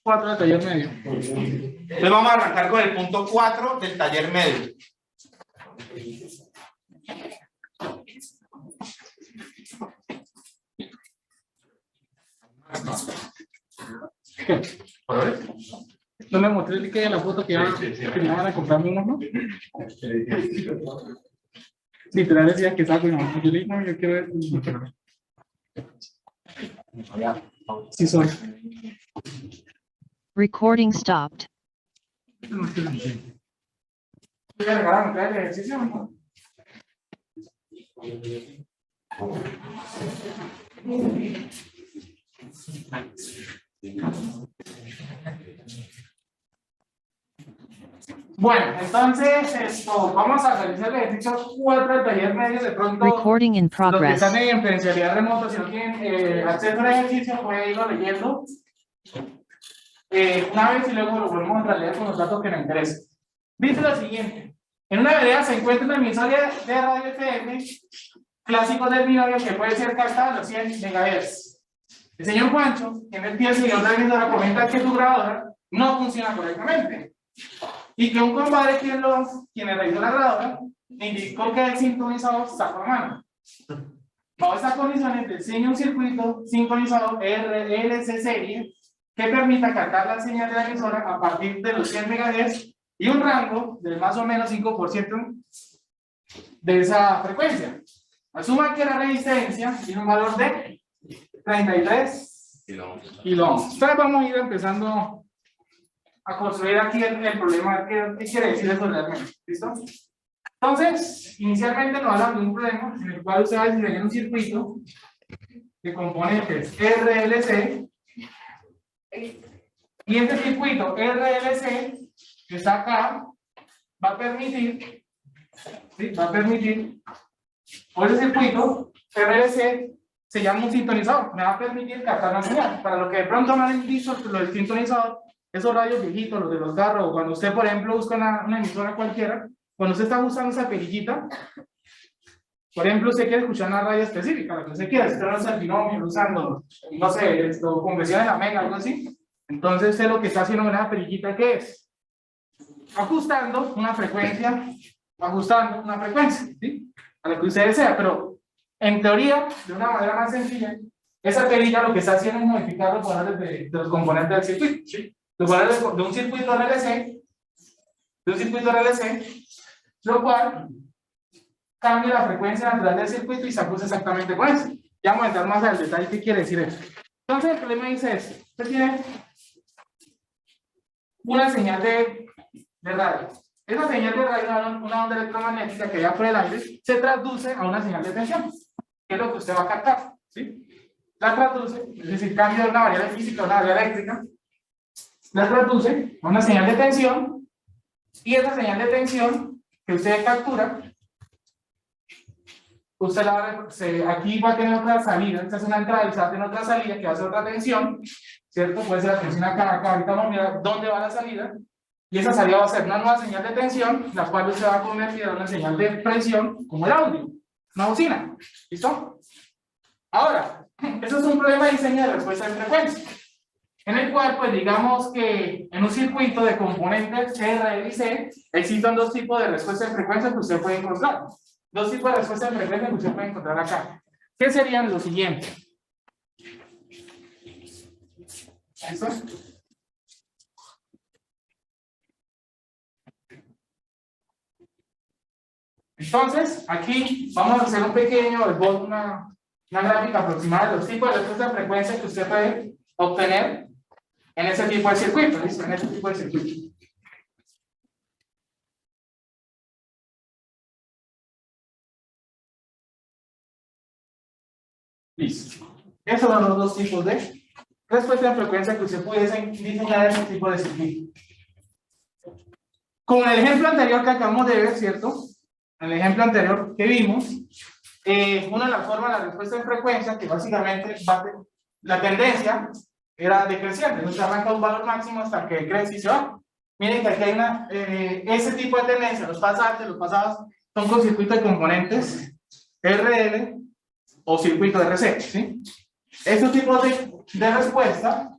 4 del taller medio. Entonces vamos a arrancar con el punto 4 del taller medio. No me mostré que en la foto que me van a comprarme uno, ¿no? Literal decía que saco y no, yo le dije, no, yo quiero ver. Sí soy. Recording stopped. Voy a regalar un el ejercicio, ¿no? Bueno, entonces vamos a realizar el ejercicio 4 del taller medio. De pronto, Recording in los que progress. están en presencialidad remota, si no tienen acceso al ejercicio, pueden irlo leyendo una vez y luego lo volvemos a leer con los datos que nos interesen. Dice lo siguiente: en una vereda se encuentra una emisora de radio FM clásico del binomio que puede ser captada a los 100 MHz. El señor Juancho, quien es el señor de la emisora, comenta que su grabadora no funciona correctamente y que un compadre quien realizó la grabadora le indicó que el sintonizador está por mano. Bajo estas condiciones, diseña un circuito sincronizador RLC serie que permita captar la señal de la emisora a partir de los 100 MHz y un rango de más o menos 5% de esa frecuencia. Asuma que la resistencia tiene un valor de 33 kiloohms. Entonces vamos a ir empezando a construir aquí el problema. ¿Qué quiere decir eso realmente? ¿Listo? Entonces, inicialmente nos hablan de un problema en el cual usted va a diseñar un circuito de componentes RLC, y este circuito RLC que está acá va a permitir, ¿sí? O ese circuito RLC se llama un sintonizador, me va a permitir captar la señal. Para lo que de pronto no han visto, lo del sintonizador, esos radios viejitos, los de los carros, o cuando usted, por ejemplo, busca una emisora cualquiera, cuando usted está usando esa perillita, por ejemplo, usted quiere escuchar una radio específica, lo que usted quiera, si usted no está el binomio, usando, no sé, conversión en la mega, algo así, entonces usted lo que está haciendo en esa perillita, ¿qué es? Ajustando una frecuencia, ¿sí? A lo que usted desea, pero en teoría, de una manera más sencilla, esa perilla lo que está haciendo es modificar los valores de los componentes del circuito, ¿sí? Los valores de un circuito RLC, lo cual cambia la frecuencia natural del circuito y se ajusta exactamente con eso. Ya vamos a entrar más al detalle qué quiere decir eso. Entonces el problema dice esto: usted tiene una señal de radio. Esa señal de radio, una onda electromagnética que ya por el aire, se traduce a una señal de tensión, que es lo que usted va a captar, ¿sí? La traduce, es decir, cambia de una variable física a una variable eléctrica, la traduce a una señal de tensión, y esa señal de tensión que usted captura, usted aquí va a tener otra salida. Esta es una entrada y se va a tener otra salida que va a ser otra tensión, ¿cierto? Puede ser la tensión acá, ahorita vamos a mirar dónde va la salida, y esa salida va a ser una nueva señal de tensión, la cual usted va a convertir a una señal de presión, como el audio, una bocina. ¿Listo? Ahora, eso es un problema de diseño de respuesta de frecuencia, en el cual, pues digamos que en un circuito de componentes R y C existen dos tipos de respuesta de frecuencia que usted puede encontrar. Dos tipos de respuesta de frecuencia que usted puede encontrar acá. ¿Qué serían los siguientes? ¿Eso? Entonces, aquí vamos a hacer un pequeño esbozo, una gráfica aproximada de los tipos de respuesta de frecuencia que usted puede obtener en ese tipo de circuito. ¿Listo? En ese tipo de circuito. Listo. Esos son los dos tipos de respuesta de frecuencia que usted pudiese diseñar en ese tipo de circuito. Como en el ejemplo anterior que acabamos de ver, ¿cierto? En el ejemplo anterior que vimos, una de las formas de la respuesta de frecuencia, que básicamente la tendencia era decreciente, entonces arranca un valor máximo hasta que crece y se va. Miren que aquí hay ese tipo de tendencia, los pasados son con circuito de componentes RL o circuito RC, ¿sí? Estos tipos de respuesta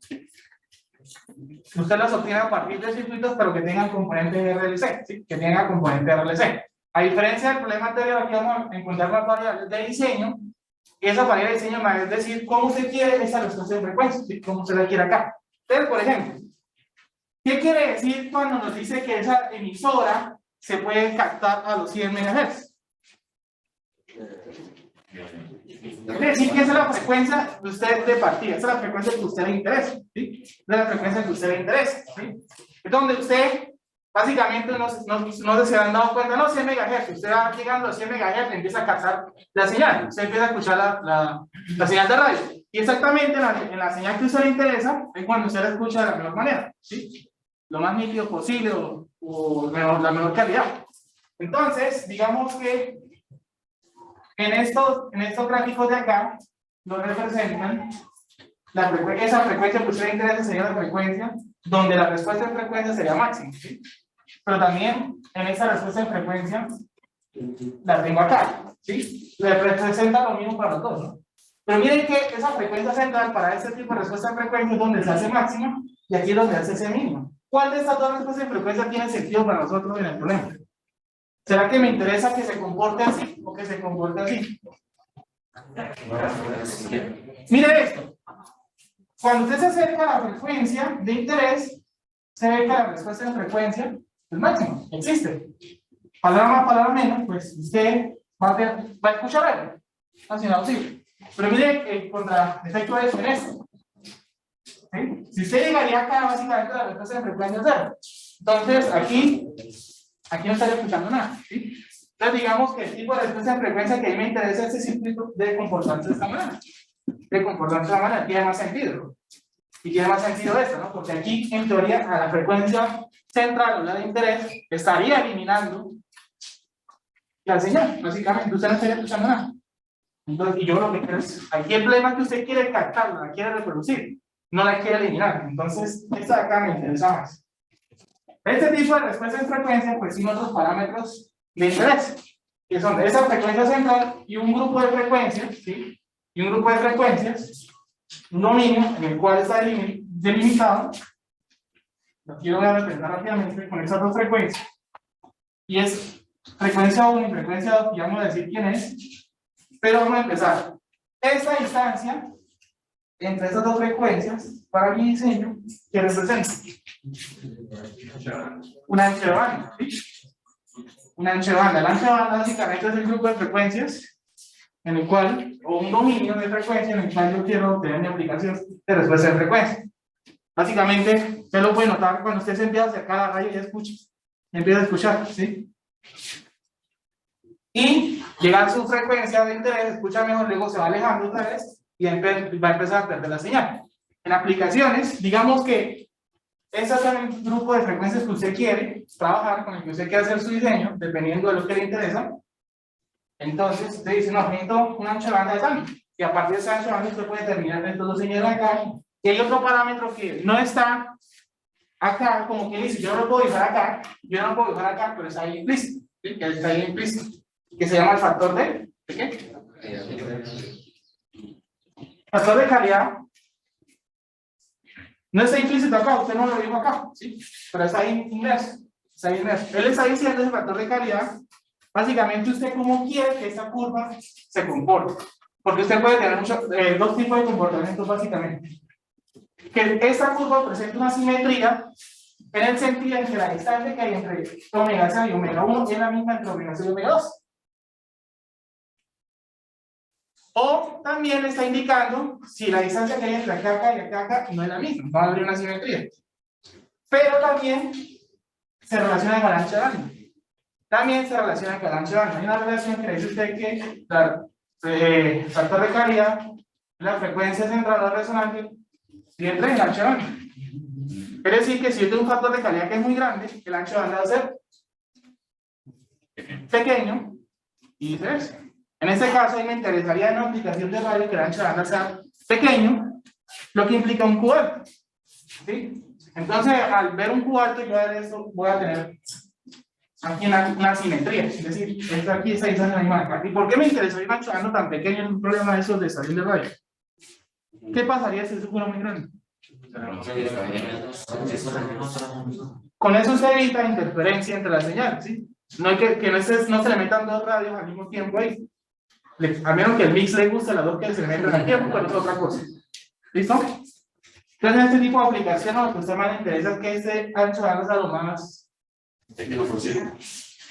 usted las obtiene a partir de circuitos, pero que tengan componente RLC, ¿sí? Que tengan componente RLC. A diferencia del problema anterior, aquí vamos a encontrar las variables de diseño, y esa variable de diseño es decir, cómo usted quiere esa respuesta de frecuencia, ¿sí? Cómo usted la quiere acá. Entonces, por ejemplo, ¿qué quiere decir cuando nos dice que esa emisora se puede captar a los 100 MHz? Quiere decir que esa es la frecuencia de usted de partida, esa es la frecuencia que a usted le interesa, ¿sí? Es la frecuencia que a usted le interesa, ¿sí? Es donde usted, básicamente, no se han dado cuenta, no, 100 MHz, usted va llegando a 100 MHz y empieza a captar la señal, usted empieza a escuchar la señal de radio, y exactamente en la señal que a usted le interesa, es cuando usted la escucha de la mejor manera, ¿sí? Lo más nítido posible o la mejor calidad. Entonces, digamos que en estos gráficos de acá, nos representan esa frecuencia que a usted le interesa sería la frecuencia donde la respuesta de frecuencia sería máxima, ¿sí? Pero también en esa respuesta de frecuencia la tengo acá, ¿sí? Le representa lo mismo para los dos, ¿no? Pero miren que esa frecuencia central para este tipo de respuesta de frecuencia es donde se hace máxima y aquí es donde se hace mínima. ¿Cuál de estas dos respuestas de frecuencia tiene sentido para nosotros en el problema? ¿Será que me interesa que se comporte así o que se comporte así? Mire esto. Cuando usted se acerca a la frecuencia de interés, se ve que la respuesta de frecuencia es máxima, existe. Palabra más, palabra menos, pues usted va a escuchar algo. Así no, sí. Pero mire el contraefecto de eso en esto. ¿Sí? Si usted llegaría acá, básicamente la respuesta de frecuencia es cero. Entonces, aquí no estaría escuchando nada. ¿Sí? Entonces, digamos que el tipo de respuesta de frecuencia que a mí me interesa es este circuito de comportarse de esta manera. De comportarse de esta manera, tiene más sentido. Y tiene más sentido esto, ¿no? Porque aquí, en teoría, a la frecuencia central o la de interés, estaría eliminando la señal, básicamente. Usted no estaría escuchando nada. Entonces, y yo lo que quiero es, aquí el problema es que usted quiere captarlo, la quiere reproducir, no la quiere eliminar. Entonces, esta de acá me interesa más. Este tipo de respuesta en frecuencia, pues sin otros parámetros de interés, que son esa frecuencia central y un grupo de frecuencias, ¿sí? Y un grupo de frecuencias, un dominio en el cual está delimitado. Aquí lo voy a representar rápidamente con esas dos frecuencias. Y es frecuencia 1 y frecuencia 2, y vamos a decir quién es. Pero vamos a empezar. Esta distancia entre estas dos frecuencias, para mi diseño, ¿qué representa? Un ancho de banda, ¿sí? Un ancho de banda. El ancho de banda básicamente es el grupo de frecuencias en el cual, o un dominio de frecuencia en el cual yo quiero tener mi aplicación de respuesta de frecuencia. Básicamente, usted lo puede notar cuando usted se empieza a acercar a la radio y escucha. Empieza a escuchar, ¿sí? Y llegar a su frecuencia de interés, escucha mejor, luego se va alejando otra vez y va a empezar a perder la señal. En aplicaciones, digamos que ese es el grupo de frecuencias que usted quiere trabajar, con el que usted quiere hacer su diseño, dependiendo de lo que le interesa. Entonces, usted dice, no, necesito un ancho de banda de tanto. Y a partir de ese ancho de banda, usted puede terminar estos dos señales acá. Y hay otro parámetro que no está acá, como que dice, yo no lo puedo dibujar acá, yo no lo puedo dibujar acá, pero está ahí implícito, ¿sí? Que está ahí implícito, que se llama el factor ¿de qué? Factor de calidad. No está implícito acá, usted no lo dijo acá, ¿sí? Pero está ahí inmerso, está ahí inmerso. Él está diciendo ese factor de calidad, básicamente usted cómo quiere que esta curva se comporte. Porque usted puede tener dos tipos de comportamientos básicamente. Que esta curva presenta una simetría en el sentido en que la distancia que hay entre omega 0 y omega 1 es la misma entre omega 0 y omega 2. O también está indicando si la distancia que hay entre acá y acá no es la misma, no habría una simetría. Pero también se relaciona con el ancho de banda. También se relaciona con el ancho de banda. Hay una relación que dice usted que el factor de calidad, la frecuencia central o resonante, y entra en el ancho de banda. Quiere decir que si yo tengo un factor de calidad que es muy grande, el ancho de banda va a ser pequeño y viceversa. En este caso, a mí me interesaría en una aplicación de radio que el ancho de banda sea pequeño, lo que implica un Q alto, ¿sí? Entonces, al ver un Q alto, yo a ver esto, voy a tener aquí una simetría, es decir, esto aquí está ahí la misma acá. ¿Y por qué me interesaría un ancho de banda tan pequeño en un problema de esos de estación de radio? ¿Qué pasaría si eso fuera muy grande? Con eso se evita interferencia entre las señales, ¿sí? No hay que no se le metan dos radios al mismo tiempo ahí. A menos que el mix le guste las dos que se le metan al tiempo, pero es otra cosa. ¿Listo? Entonces, en este tipo de aplicaciones, lo que a usted más le interesa es que este ancho de banda sea lo más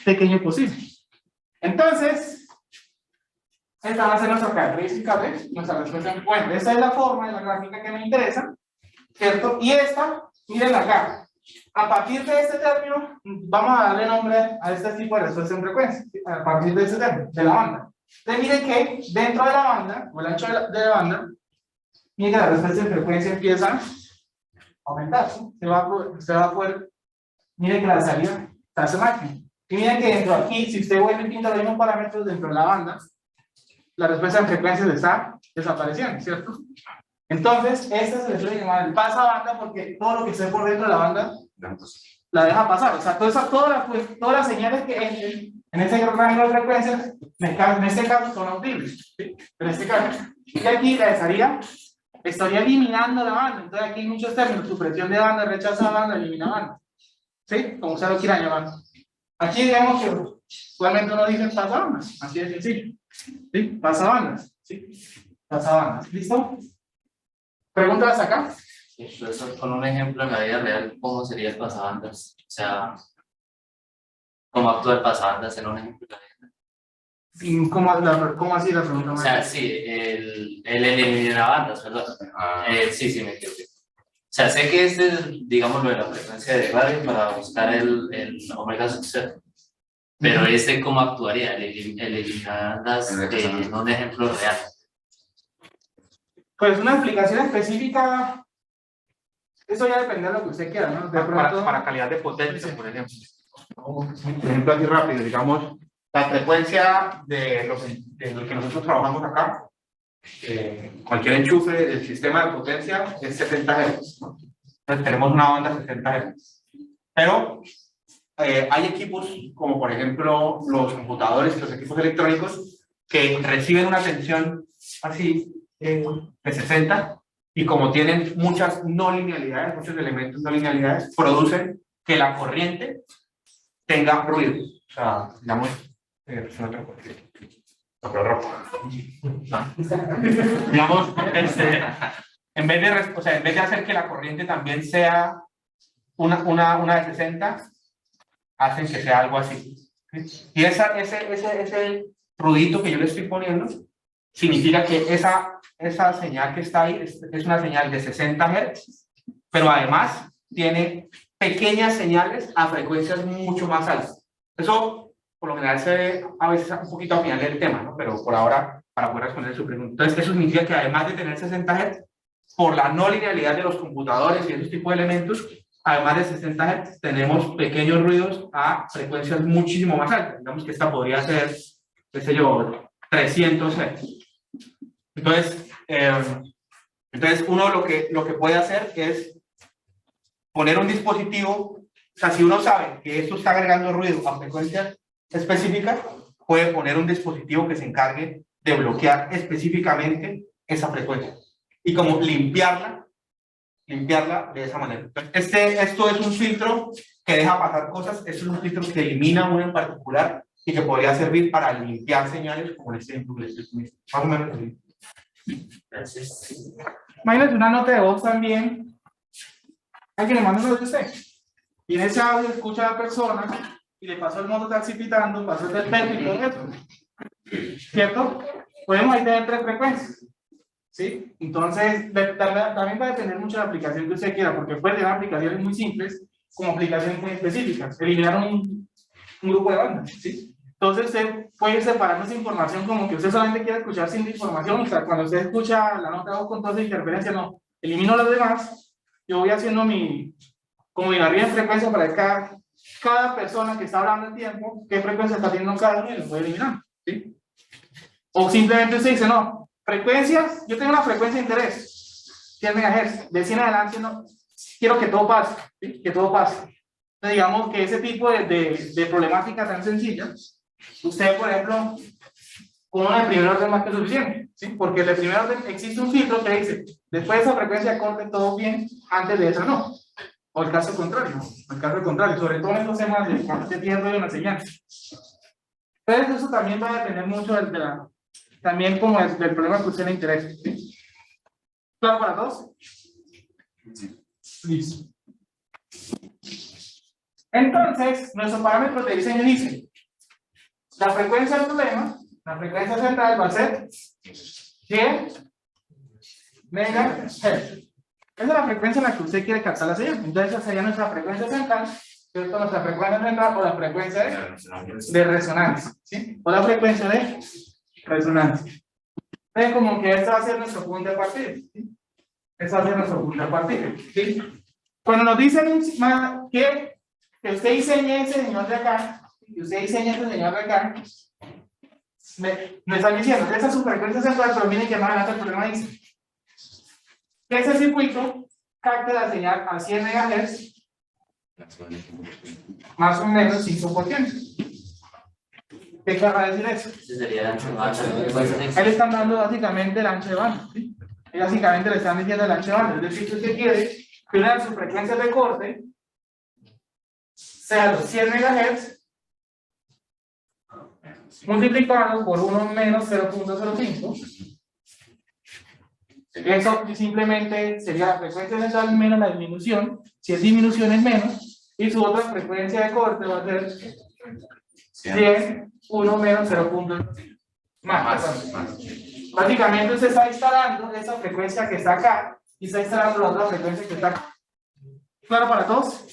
pequeño posible. Entonces, esta va a ser nuestra característica de nuestra respuesta en frecuencia. Esta es la forma de la gráfica que me interesa, ¿cierto? Y esta, miren acá. A partir de este término, vamos a darle nombre a este tipo de respuesta en frecuencia. ¿Sí? A partir de este término, de la banda. Entonces, miren que dentro de la banda, o el ancho de la banda, miren que la respuesta en frecuencia empieza a aumentar. ¿Sí? Se va a poder, miren que la salida se hace máxima. Y miren que dentro de aquí, si usted vuelve y pinta los mismos parámetros dentro de la banda, la respuesta en frecuencia está desapareciendo, ¿cierto? Entonces, esta se le suele llamar el pasabanda porque todo lo que esté por dentro de la banda la deja pasar. O sea, todas las señales que entren en ese rango de frecuencias, en este caso son audibles, ¿sí? En este caso. Y aquí la estaría eliminando la banda. Entonces, aquí hay muchos términos: supresión de banda, rechaza banda, elimina banda. ¿Sí? Como usted lo quiera llamar. Aquí digamos que usualmente uno dice pasabandas, así de sencillo. ¿Sí? Pasabandas. ¿Sí? Pasabandas. ¿Listo? ¿Preguntas acá? Eso con un ejemplo en la vida real, ¿cómo sería el pasabandas? O sea, ¿cómo actúa el pasabandas en un ejemplo de la vida real? ¿Cómo así la pregunta? O sea, sí, el eliminar bandas, perdón. Sí, me equivoqué. O sea, sé que este es, digamos, lo de la frecuencia de radio para buscar el omega sub 0. Pero ¿cómo actuaría? El eliminar bandas en un ejemplo real. Pues una explicación específica, eso ya depende de lo que usted quiera, ¿no? Para calidad de potencia, por ejemplo. Por ejemplo, así rápido, digamos, la frecuencia de lo que nosotros trabajamos acá, cualquier enchufe del sistema de potencia es 70 Hz, ¿no? Entonces tenemos una banda 70 Hz. Pero hay equipos como por ejemplo los computadores, los equipos electrónicos que reciben una tensión así de 60 y como tienen muchas no linealidades, muchos elementos no linealidades, producen que la corriente tenga ruido. O sea, digamos, digamos, en vez de hacer que la corriente también sea una de 60, hacen que sea algo así. ¿Sí? Y ese ruidito que yo le estoy poniendo significa que esa señal que está ahí es una señal de 60 Hz, pero además tiene pequeñas señales a frecuencias mucho más altas. Eso, por lo general, se ve a veces un poquito al final del tema, ¿no? Pero por ahora, para poder responder su pregunta. Entonces, eso significa que además de tener 60 Hz, por la no linealidad de los computadores y esos tipos de elementos, además de 60 Hz, tenemos pequeños ruidos a frecuencias muchísimo más altas. Digamos que esta podría ser, qué sé yo, 300 Hz. Entonces uno lo que puede hacer es poner un dispositivo, o sea, si uno sabe que esto está agregando ruido a frecuencias específicas, puede poner un dispositivo que se encargue de bloquear específicamente esa frecuencia y como limpiarla de esa manera. Entonces, esto es un filtro que deja pasar cosas, esto es un filtro que elimina una en particular y que podría servir para limpiar señales como este ejemplo que les estoy poniendo. Más o menos así. Gracias. Imagínate una nota de voz también. Alguien le manda un audio a usted. Y en ese audio escucha a la persona y le pasó el mototaxi pitando, pasó el del perro y todo eso. ¿Cierto? Podemos ahí tener 3 frecuencias. ¿Sí? Entonces, también va a depender mucho de la aplicación que usted quiera, porque puede tener aplicaciones muy simples como aplicaciones muy específicas. Eliminar un grupo de bandas. ¿Sí? Entonces, usted puede ir separando esa información como que usted solamente quiere escuchar sin información. O sea, cuando usted escucha la nota de voz con toda esa interferencia, no. Elimino los demás. Yo voy haciendo como mi barrida de frecuencia para que cada persona que está hablando en tiempo, qué frecuencia está teniendo cada uno y lo voy eliminando. ¿Sí? O simplemente usted dice, no, frecuencias, yo tengo una frecuencia de interés, 100 MHz, de 100 en adelante no, quiero que todo pase, ¿sí? Que todo pase. Entonces, digamos que ese tipo de problemática tan sencilla, usted, por ejemplo, con una de primer orden más que suficiente, ¿sí? Porque el de primer orden existe un filtro que dice, Después de esa frecuencia de corte, todo bien, antes de eso no. O el caso contrario, el caso contrario, sobre todo en estos temas de cuando se pierde una señal. Entonces, eso también va a depender mucho también como del problema que a usted le interesa. ¿Sí? ¿Claro para todos? Listo. Entonces, nuestros parámetros de diseño dicen, la frecuencia del problema, la frecuencia central va a ser 100 megahertz. Esa es la frecuencia en la que usted quiere captar la señal. Entonces, esa sería nuestra frecuencia central, ¿cierto? Nuestra frecuencia central o la frecuencia de resonancia, ¿sí? O la frecuencia de resonancia. Entonces, como que este va a ser nuestro punto de partida, ¿sí? Este va a ser nuestro punto de partida, ¿sí? Cuando nos dicen que usted diseñe ese señor de acá, y usted diseña ese señor de acá, me están diciendo que esa es su frecuencia central, pero miren que más adelante el problema dice que ese circuito capte la señal a 100 MHz más o menos 5%. ¿Qué querrá decir eso? Ese sería el ancho de banda. Ahí le están dando básicamente el ancho de banda, ¿sí? Y básicamente le están diciendo el ancho de banda. Es decir, que usted quiere que una de sus frecuencias de corte sea los 100 MHz multiplicado por 1 menos 0.05. Eso simplemente sería la frecuencia central menos la disminución. Si es disminución es menos. Y su otra frecuencia de corte va a ser 100, 1 menos 0.5. Más. Básicamente usted está instalando esa frecuencia que está acá y está instalando la otra frecuencia que está acá. ¿Claro para todos?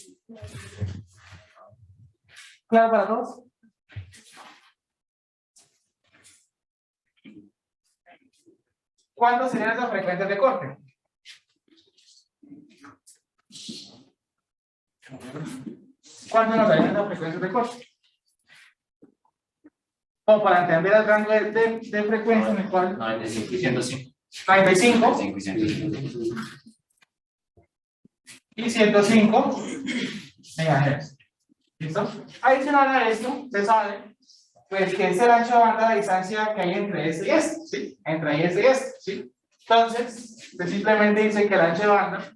¿Claro para todos? ¿Cuántas serían esas frecuencias de corte? ¿Cuánto nos darían esas frecuencias de corte? O para entender el rango de frecuencia en el cual 95 y 105. 95 95 y 105. y 105 MHz. ¿Listo? Adicional a esto, usted sabe pues que es el ancho de banda, la distancia que hay entre este y este, ¿sí? Entre este y este, ¿sí? Entonces, usted simplemente dice que el ancho de banda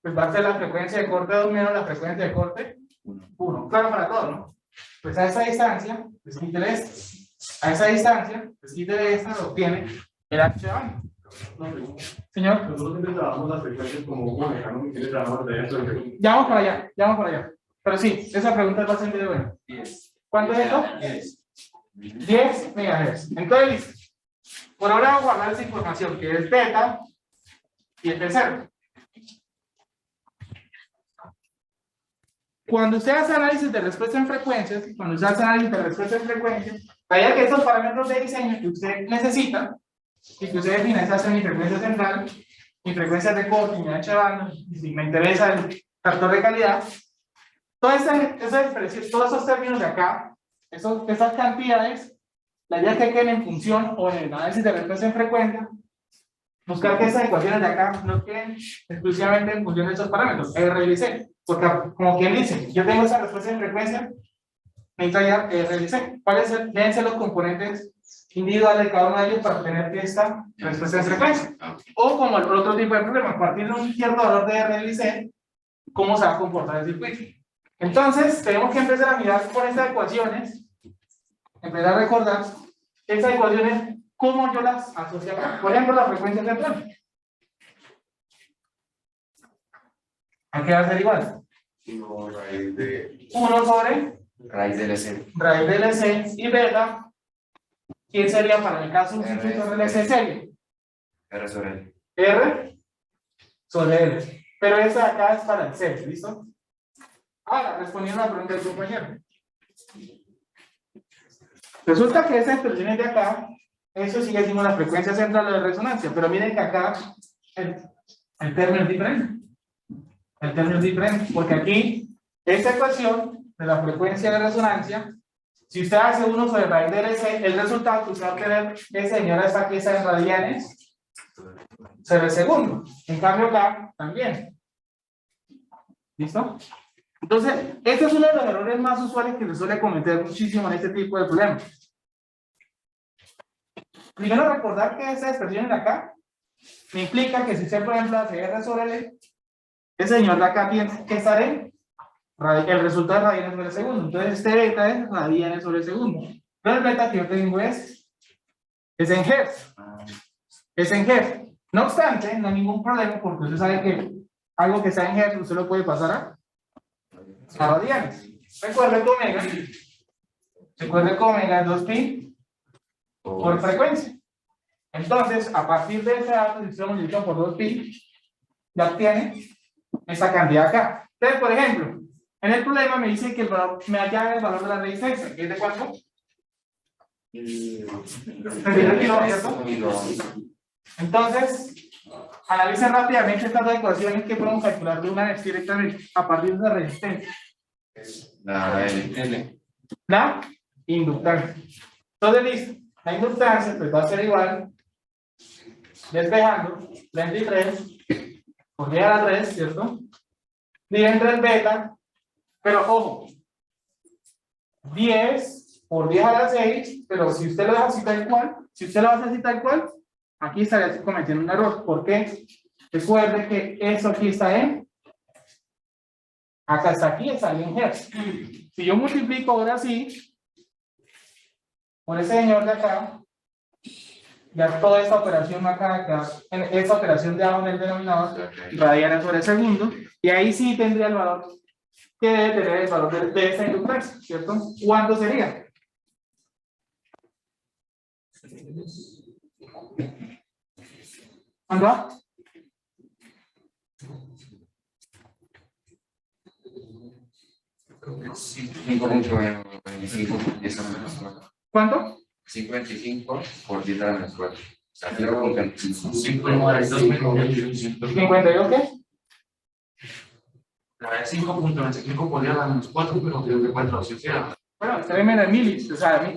pues va a ser la frecuencia de corte 2 menos la frecuencia de corte 1. Claro para todos, ¿no? Pues a esa distancia, pues quítale esto. A esa distancia, pues quítale esta, lo obtiene el ancho de banda. Señor. Nosotros siempre trabajamos las frecuencias como un mecánico que quiere trabajar de dentro del. Ya vamos para allá, ya vamos para allá. Pero sí, esa pregunta es bastante buena. 10. ¿Cuánto es esto? 10 MHz. Entonces, listo. Por ahora vamos a guardar esa información, que es beta y el tercero. Cuando usted hace análisis de respuesta en frecuencias, cuando usted hace análisis de respuesta en frecuencias, vaya que estos parámetros de diseño que usted necesita, y que usted define, esa es mi frecuencia central, mi frecuencia de corte, mi ancho de banda, y si me interesa el factor de calidad, todos esos términos de acá, esas cantidades, la idea es que queden en función o en el análisis de respuesta en frecuencia, buscar que esas ecuaciones de acá no queden exclusivamente en función de esos parámetros, R y C, porque como quien dice, yo tengo esa respuesta en frecuencia, necesito hallar R y C. ¿Cuáles deben ser los componentes individuales de cada uno de ellos para obtener esta respuesta en frecuencia? O como el otro tipo de problema, a partir de un cierto valor de R y C, ¿cómo se va a comportar el circuito? Entonces, tenemos que empezar a mirar por estas ecuaciones, empezar a recordar estas ecuaciones, cómo yo las asocio acá. Por ejemplo, la frecuencia central. ¿A qué va a ser igual? 1 raíz de. 1 sobre Raíz del S. raíz de LC y beta. ¿Quién sería para el caso de un circuito de LC serie? R sobre L. R sobre L. Pero esa de acá es para el C, ¿listo? Ahora, respondiendo a la pregunta del compañero. Resulta que esas expresiones de acá, eso sigue siendo la frecuencia central de resonancia, pero miren que acá el término es diferente. El término es diferente, porque aquí, esta ecuación de la frecuencia de resonancia, si usted hace 1 sobre raíz de LC, el resultado que usted va a obtener es, señora, esta pieza en radianes sobre segundo. En cambio acá, también. ¿Listo? Entonces, este es uno de los errores más usuales que se suele cometer muchísimo en este tipo de problemas. Primero recordar que esa expresión de acá Me implica que si usted, por ejemplo, hace R sobre L, ese señor de acá tiene que estar en el resultado de radianes sobre segundo. Entonces, este beta es radianes sobre segundo. Pero el beta que yo tengo es en hertz. Es en hertz. No obstante, no hay ningún problema porque usted sabe que algo que está en hertz usted lo puede pasar a radianes. Recuerde que omega es 2pi por frecuencia. Entonces, a partir de ese dato, si usted lo multiplica por 2pi, ya obtiene esa cantidad acá. Entonces, por ejemplo, en el problema me dice que el valor, me halla el valor de la resistencia, que es de cuánto? 32 kilos, ¿cierto? Entonces, analicen rápidamente estas dos ecuaciones que podemos calcular de una vez directamente a partir de la resistencia. La inductancia. Entonces, listo. La inductancia pues va a ser igual, despejando, 33 por 10 a la 3, ¿cierto? Dividido entre el beta, pero ojo, 10 por 10 a la 6, pero si usted lo deja así tal cual, si usted lo hace así tal cual, aquí estaría cometiendo un error. ¿Por qué? Recuerde que eso aquí está en, acá está aquí, está en hertz. Si yo multiplico ahora sí, por ese señor de acá, ya toda esta operación acá, esta operación de abajo en el denominador, radianes sobre segundo, y ahí sí tendría el valor que debe tener el valor de esta inductancia, ¿cierto? ¿Cuándo sería? ¿Cuándo va? ¿Cuánto? 55 por 10 a la menos 4. O sea, 0.25. 52 qué? La de 5.25 por 10 a la menos 4, pero creo que 4 así sea. Bueno, ustedes me en milis, o sea,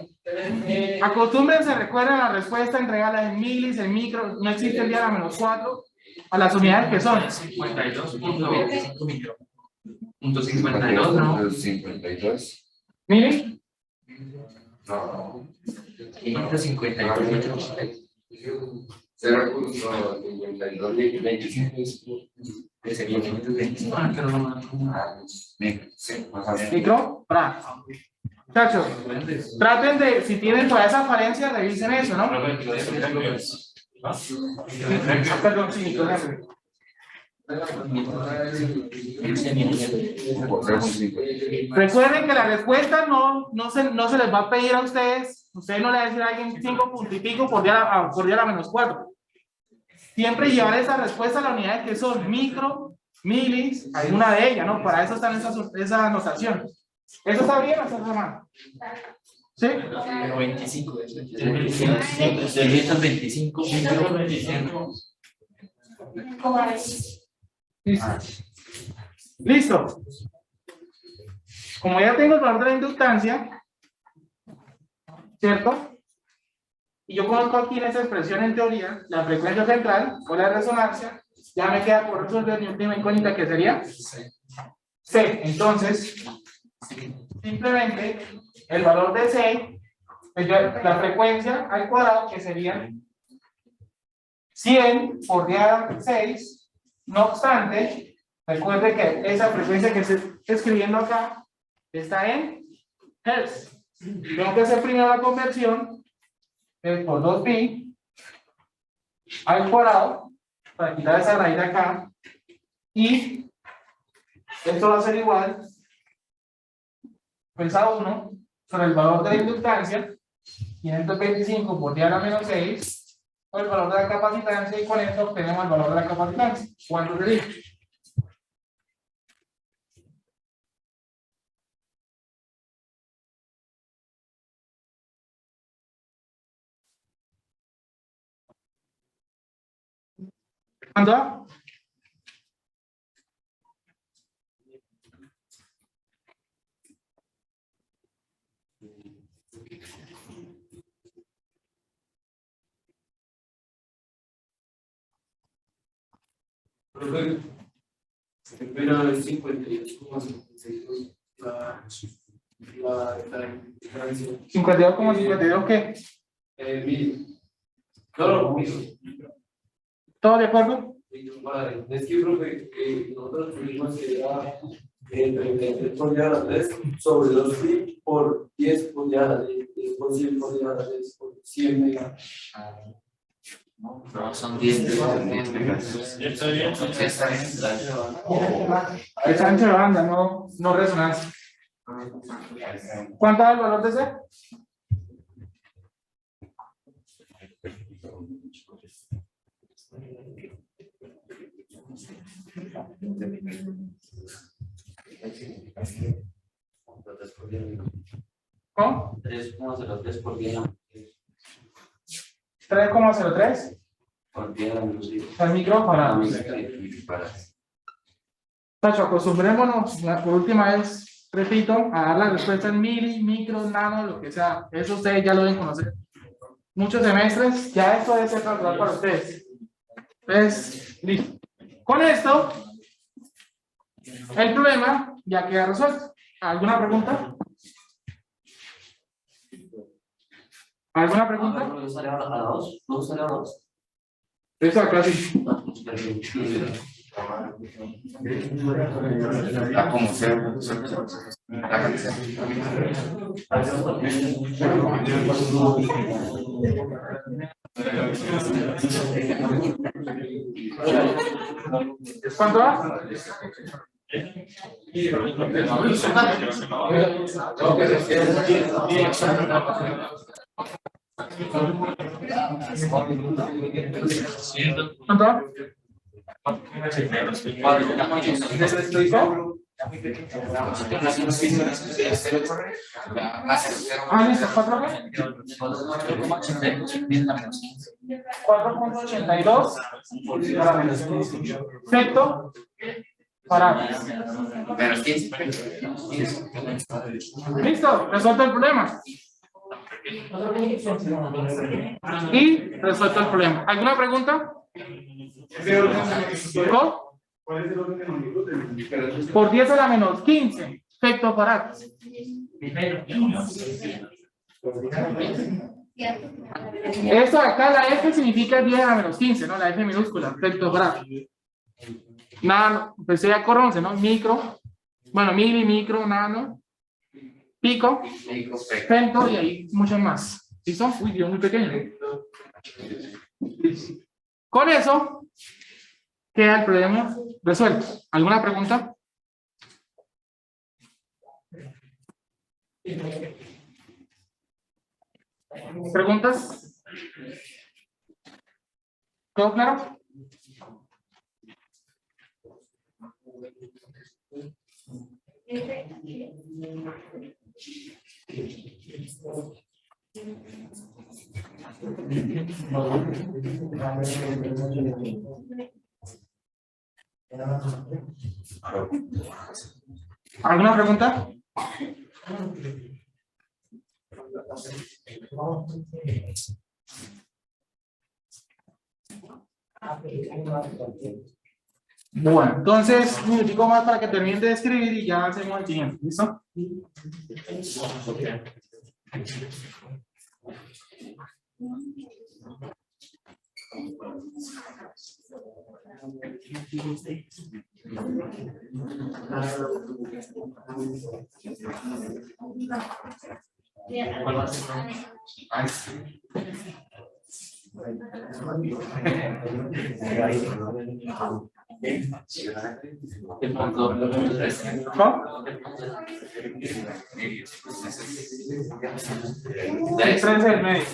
acostúmbrense, recuerden la respuesta, entregarla en milis, en micro, no existe el día a la menos 4, a las unidades que son. 52.25 micro. Punto 52, ¿no? 52. Milis, No. 552 metros. 0.5225. Ah, que no. Sí, más o menos. micro, para. Muchachos, traten de, si tienen toda esa falencia, revisen eso, ¿no? Perdón, sí, micro, recuerden que la respuesta no se les va a pedir a ustedes. Ustedes no le van a decir a alguien 5 punto y pico por día a la menos 4. Siempre llevar esa respuesta a la unidad que son micro, milis, alguna de ellas, ¿no? Para eso están esas anotaciones. ¿Eso está bien o está mal? ¿Sí? 25. Servicios 25. Micro 25. Listo. Como ya tengo el valor de la inductancia, ¿cierto? Y yo conozco aquí en esta expresión en teoría la frecuencia central o la resonancia, ya me queda por resolver mi última incógnita que sería C. Entonces, simplemente el valor de C, pues la frecuencia al cuadrado, que sería 100 por 10 a la 6. No obstante, recuerde que esa frecuencia que estoy escribiendo acá está en hertz. Tengo que hacer primero la conversión por 2pi al cuadrado para quitar esa raíz de acá, y esto va a ser igual pues a 1 sobre el valor de la inductancia, 525 por 10 a la menos 6, por el valor de la capacitancia, y con esto obtenemos el valor de la capacitancia. ¿Cuánto sería? ¿Cuánto da? Pero el 52,56. La 52,52 ¿qué? Todo lo mismo. ¿Todo de acuerdo? Es que, profe, nosotros tuvimos que era entre 23 pulgadas sobre 2 feet por 10 pulgadas, por 100 pulgadas, por 100 megas. No, son 10 megas. Está bien. Es ancho de banda, no resonancia. ¿Cuánto es el valor de C? ¿Cómo? 3,03 por día. 3,03. Por día, El micro para. Tacho, acostumbrémonos, por última vez, repito, a dar la respuesta en mili, micro, nano, lo que sea. Eso ustedes ya lo deben conocer. Muchos semestres, ya esto debe ser natural para ustedes. Entonces, listo. Con esto, el problema ya queda resuelto. ¿Alguna pregunta? ¿Alguna pregunta? ¿No sale a 2? ¿No sale a 2? Eso acá sí. ¿Cuánto va? ¿Cuánto va? Ah, listo, 4.82 para menos 15. Perfecto. Para. Menos 15. Listo, resuelto el problema. Y resuelto el problema. ¿Alguna pregunta? ¿Cómo? Por 10 a la menos 15. Efecto para. Esto acá, la F significa 10 a la menos 15, ¿no? La F minúscula, efecto para. Nano, pues ya con 11, ¿no? Micro, bueno, mili, micro, nano, pico, femto y ahí muchos más. ¿Listo? Uy, Dios, muy pequeño. Con eso queda el problema resuelto. ¿Alguna pregunta? ¿Preguntas? ¿Todo claro? ¿Alguna pregunta? Bueno, entonces, un minutico más para que terminen de escribir y ya hacemos el siguiente. ¿Listo? El punto 3. ¿Cómo? 3 del medio.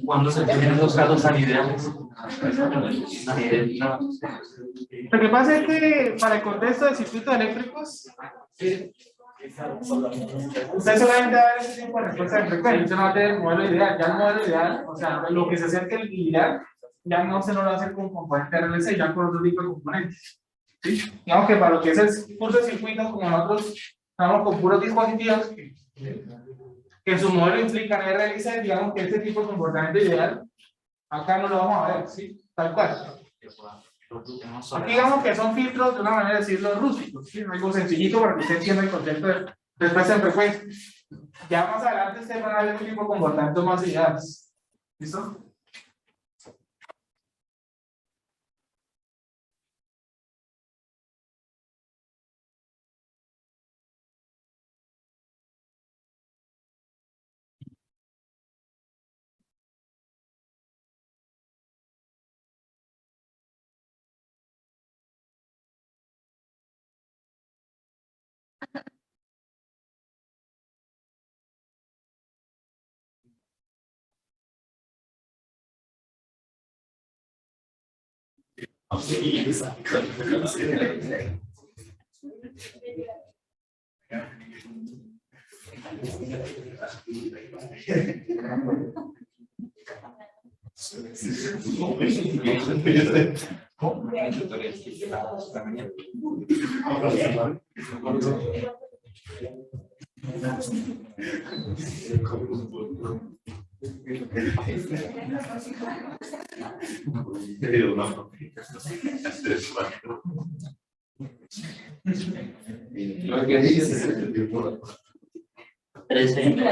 ¿Cuándo se tienen los casos anideales? Lo que pasa es que para el contexto de circuitos eléctricos, usted solamente va a ver ese tipo de respuesta de frecuencia, usted no va a tener el modelo ideal. Ya el modelo ideal, o sea, lo que se acerca al ideal, ya no se nos lo va a hacer con componente RLC, ya con otro tipo de componentes. ¿Sí? Digamos que para lo que es el curso de circuitos, como nosotros estamos con puros dispositivos que su modelo implica RLC, digamos que este tipo de comportamiento ideal, acá no lo vamos a ver, ¿sí? Tal cual. Aquí digamos que son filtros, de una manera de decirlo, rústicos, ¿sí? Algo sencillito para que usted entienda el concepto de respuesta en frecuencia. Ya más adelante usted va a ver un tipo de comportamientos más ideales. ¿Listo? Lo que dice. 13.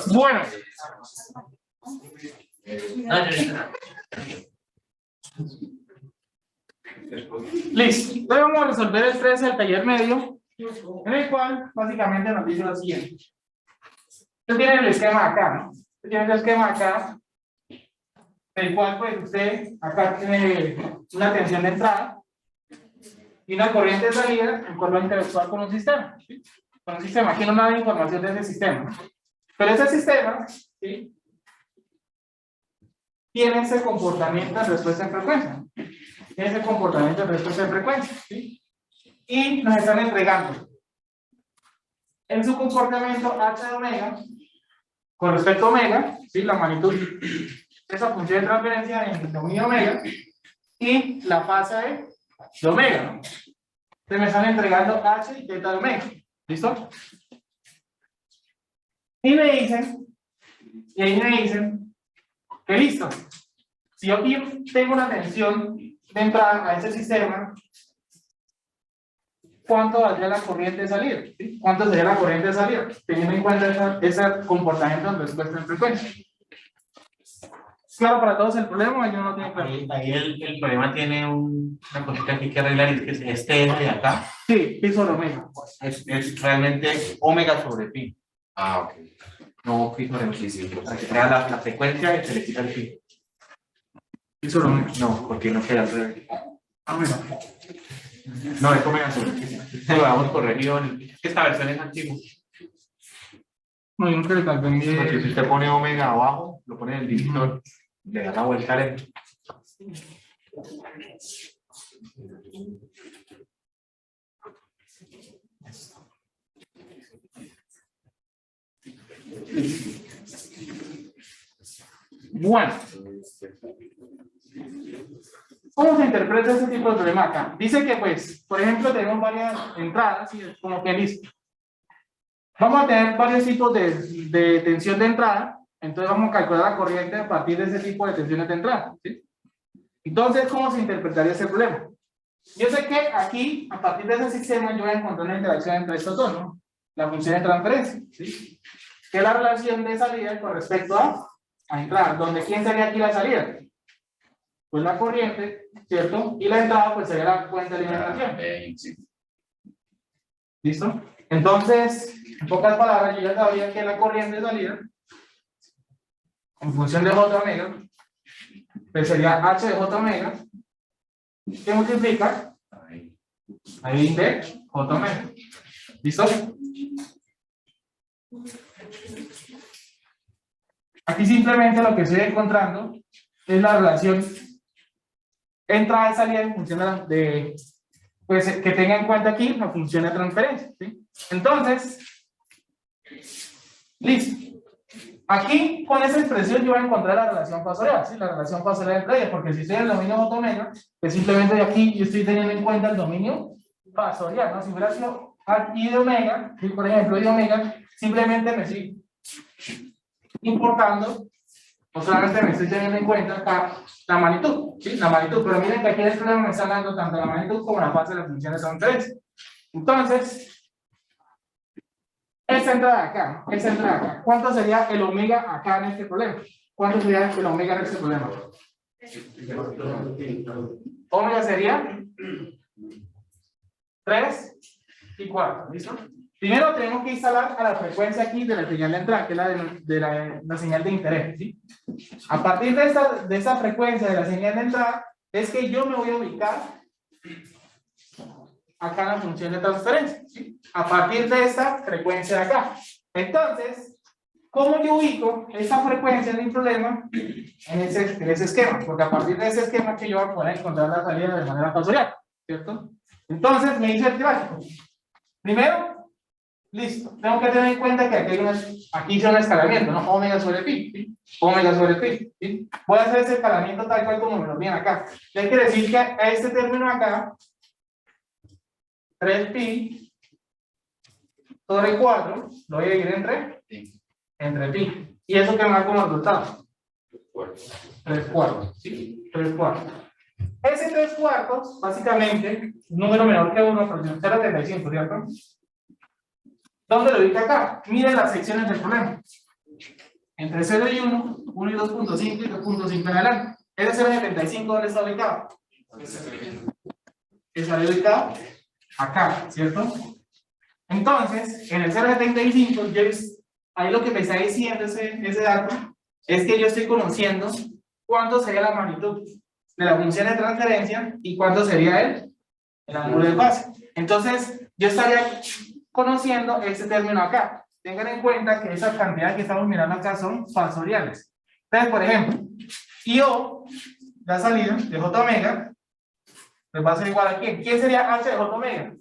Bueno. Listo. Entonces vamos a resolver el 13 del taller medio, en el cual básicamente nos dice lo siguiente. Usted tiene el esquema acá, ¿no? Usted tiene el esquema acá, el cual pues usted acá tiene una tensión de entrada y una corriente de salida, el cual va a interactuar con un sistema. ¿Sí? Con un sistema, aquí no me da información de ese sistema. Pero ese sistema, ¿sí?, tiene ese comportamiento de respuesta en frecuencia. Tiene ese comportamiento de respuesta en frecuencia, ¿sí? Y nos están entregando en su comportamiento h de omega, con respecto a omega, ¿sí? La magnitud de esa función de transferencia en el dominio omega, y la fase de omega, ¿no? Se me están entregando h y teta de omega, ¿listo? Y me dicen, y ahí me dicen, que listo, si yo aquí tengo una tensión de entrada a ese sistema, ¿cuánto valdría la corriente de salida? ¿Sí? ¿Cuánto sería la corriente de salida? Teniendo en cuenta ese comportamiento en respuesta en frecuencia. Claro, para todos el problema, yo no tiene claro. Ahí el problema tiene una cosita que hay que arreglar, y es que este de acá Sí, pi sobre omega. es realmente omega sobre pi. Ah, ok. No pi sobre pi, sí. Para que sea la frecuencia y se le quita el pi. Pi sobre omega. No, porque no queda al revés. Ah, bueno. No, es omega sobre pi. Esto lo habíamos corregido. Es que esta versión es antigua. No, yo nunca le calculé bien. Porque si usted pone omega abajo, lo pone en el divisor, le da la vuelta al eje. Bueno, ¿cómo se interpreta ese tipo de problema acá? Dice que, pues, por ejemplo, tenemos varias entradas y es como que listo. Vamos a tener varios tipos de tensión de entrada, entonces vamos a calcular la corriente a partir de ese tipo de tensiones de entrada, ¿sí? Entonces, ¿cómo se interpretaría ese problema? Yo sé que aquí, a partir de ese sistema, yo voy a encontrar una interacción entre estos dos, ¿no? La función de transferencia, ¿sí? Que es la relación de salida con respecto a entrada, donde ¿quién sería aquí la salida? Pues la corriente, ¿cierto? Y la entrada, pues sería la fuente de alimentación. Sí. ¿Listo? Entonces, en pocas palabras, yo ya sabía que la corriente de salida, en función de J omega, pues sería H de J omega, que multiplica ahí de J omega. ¿Listo? Aquí simplemente lo que estoy encontrando es la relación entrada y salida en función de pues que tenga en cuenta aquí la función de transferencia, ¿sí? Entonces, listo. Aquí, con esa expresión, yo voy a encontrar la relación fasorial, ¿sí? La relación fasorial entre ellas, porque si estoy en el dominio J omega, pues simplemente de aquí yo estoy teniendo en cuenta el dominio fasorial, ¿no? Si hubiera sido I de omega, ¿sí? Por ejemplo, I de omega, simplemente me estoy importando, o solamente me estoy teniendo en cuenta acá la magnitud, ¿sí? La magnitud, pero miren que aquí en el problema me está dando tanto la magnitud como la fase de la función de transferencia. Entonces, esa entrada acá, esa entrada acá, ¿cuánto sería el omega acá en este problema? ¿Cuánto sería el omega en este problema? Omega sería 3 y 4, ¿listo? Primero tenemos que instalar a la frecuencia aquí de la señal de entrada, que es la señal de interés, ¿sí? A partir de esa frecuencia de la señal de entrada, es que yo me voy a ubicar acá en la función de transferencia, ¿sí? A partir de esta frecuencia de acá. Entonces, ¿cómo yo ubico esta frecuencia de mi problema en ese esquema? Porque a partir de ese esquema que yo voy a poder encontrar la salida de manera fasorial, ¿cierto? Entonces, me dice el gráfico. Primero, listo. Tengo que tener en cuenta que aquí hice un escalamiento, ¿no? Omega sobre pi, ¿sí? Omega sobre pi, ¿sí? Voy a hacer ese escalamiento tal cual como me lo piden acá. ¿Qué quiere decir? Que a este término acá, 3pi sobre 4, lo voy a dividir entre pi. ¿Y eso que me da como resultado? 3 cuartos, ¿sí? 3 cuartos. Ese 3 cuartos, básicamente, número menor que 1, aproximadamente 0.75, ¿cierto? ¿Dónde lo ubica acá? Miren las secciones del problema. Entre 0 y 1, 1 y 2.5 y 2.5 en adelante. Ese 0.75, ¿dónde está ubicado? Está ubicado acá, ¿cierto? Entonces, en el 0.75, ahí lo que me está diciendo ese dato es que yo estoy conociendo cuánto sería la magnitud de la función de transferencia y cuánto sería el ángulo de fase. Entonces, yo estaría conociendo este término acá. Tengan en cuenta que esas cantidades que estamos mirando acá son fasoriales. Entonces, por ejemplo, IO, la salida de J omega, pues va a ser igual a ¿quién? ¿Quién sería H de J omega?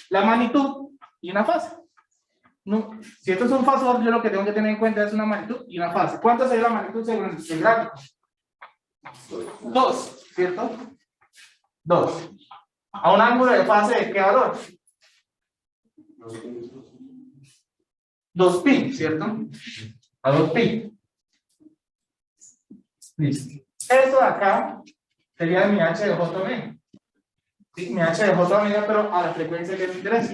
La magnitud y una fase. no, si esto es un fasor, yo lo que tengo que tener en cuenta es una magnitud y una fase. ¿Cuánto sería la magnitud según el gráfico? 2, ¿cierto? 2. ¿A un ángulo de fase de qué valor? 2pi, ¿cierto? A 2pi. Listo. Esto de acá sería mi h de j omega. ¿Sí? Mi h de j omega, pero a la frecuencia que me interesa.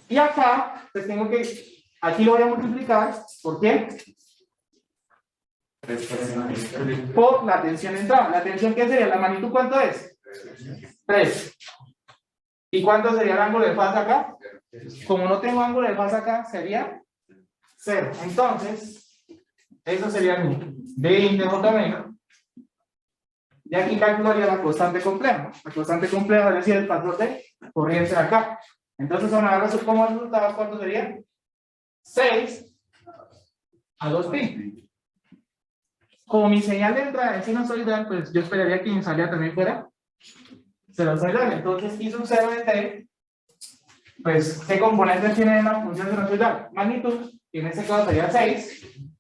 Y acá, pues tengo que, aquí lo voy a multiplicar, ¿por qué? Por la tensión entrada. ¿La tensión qué sería? ¿La magnitud cuánto es? 3. ¿Y cuánto sería el ángulo de fase acá? Como no tengo ángulo de fase acá, sería 0. Entonces, eso sería mi d de j omega. Y aquí calcularía la constante compleja. La constante compleja es decir, el factor de corriente de acá. Entonces, ahora como resultado, ¿cuánto sería? 6 a 2pi. Como mi señal de entrada es sinusoidal, pues yo esperaría que mi salida también fuera sinusoidal. Entonces, hice un 0 de t. Pues, ¿qué componentes tiene la función sinusoidal? Magnitud, y en este caso sería 6.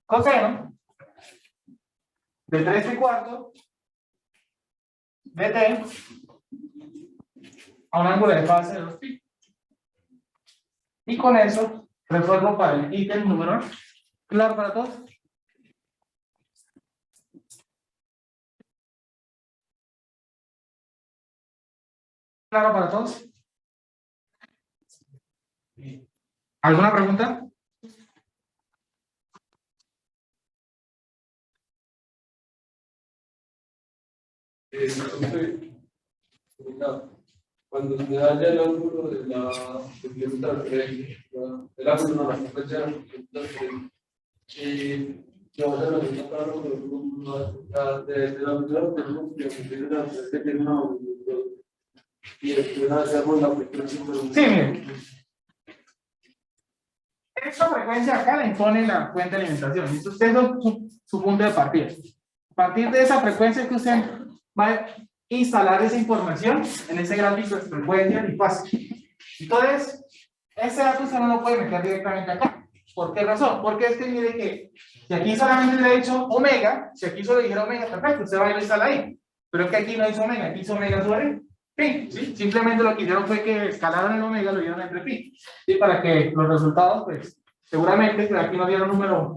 Coseno de 3/4 de t a un ángulo de fase de 2pi. Y con eso resuelvo para el ítem número. ¿Claro para todos? ¿Claro para todos? ¿Alguna pregunta? Cuando se haya el ángulo de la transferencia, el ángulo de la frecuencia de la transferencia, y vamos a representar de la unidad de luz que tiene una transferencia que tiene una magnitud, y después hacemos la frecuencia. Sí, miren. Esta frecuencia acá la impone la fuente de alimentación. Y usted es su punto de partida. A partir de esa frecuencia que usted va a instalar esa información en ese gráfico de frecuencia y fase. Entonces, ese dato usted no lo puede meter directamente acá. ¿Por qué razón? Porque es que mire que si aquí solamente le he dicho omega, si aquí solo dijera omega, perfecto, usted va a ir a instalar ahí. Pero es que aquí no hizo omega, aquí hizo omega sobre pi. ¿Sí? Simplemente lo que hicieron fue que escalaron el omega, lo dieron entre pi. ¿Sí? Para que los resultados, pues, seguramente, pues aquí no dieron un número.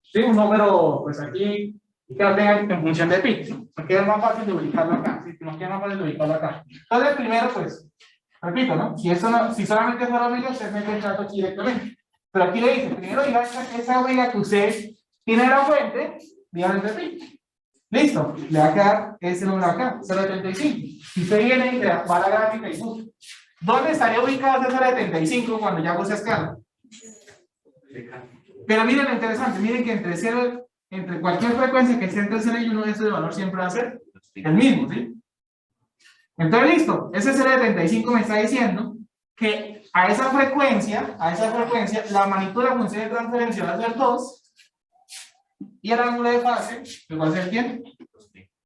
Sí, un número, pues aquí, que no tenga en función de pi. ¿Sí? Porque es más fácil de ubicarlo acá. ¿Sí? Nos queda más fácil de ubicarlo acá. Entonces, primero, pues, repito, ¿no? Si, eso no, si solamente fuera omega, usted mete el trato aquí directamente. Pero aquí le dice, primero diga esa omega que usted tiene en la fuente, dígalo entre pi. Listo, le va a quedar ese número acá, 0.75. Si usted viene y le va a la gráfica y busca, ¿dónde estaría ubicado ese 0.75 cuando ya use escala? Pero miren lo interesante, miren que entre cualquier frecuencia que esté entre 0 y 1, ese valor siempre va a ser el mismo, ¿sí? Entonces, listo, ese 0.75 me está diciendo que a esa frecuencia, la magnitud de la función de transferencia va a ser 2, y el ángulo de fase, pues va a ser ¿quién?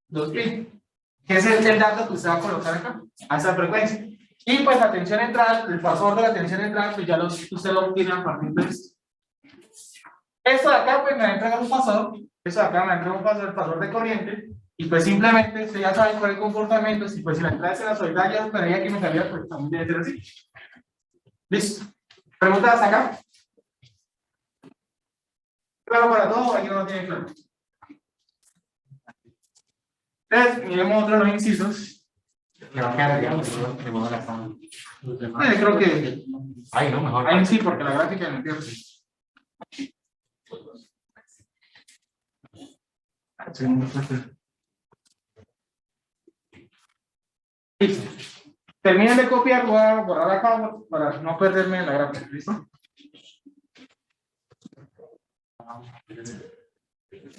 2pi, que es el dato que usted va a colocar acá, a esa frecuencia. Y pues la tensión entrada, el fasor de la tensión entrada, pues ya usted lo obtiene a partir de esto. Esto de acá, pues me va a entregar un fasor, eso de acá me va a entregar un fasor, el fasor de corriente, y pues simplemente usted ya sabe cuál es el comportamiento, si pues si la entrada es sinusoidal, ya esperaría que me saliera, pues también debe ser así. Listo. ¿Preguntas hasta acá? ¿Claro para todos o aquí no lo tiene claro? Entonces, miremos otro de los incisos. Que va a quedar, digamos, de modo la forma. Creo que. Ay, no, mejor. Ahí sí, porque la gráfica me pierde. Listo. Terminen de copiar, voy a borrar acá para no perderme en la gráfica. ¿Listo?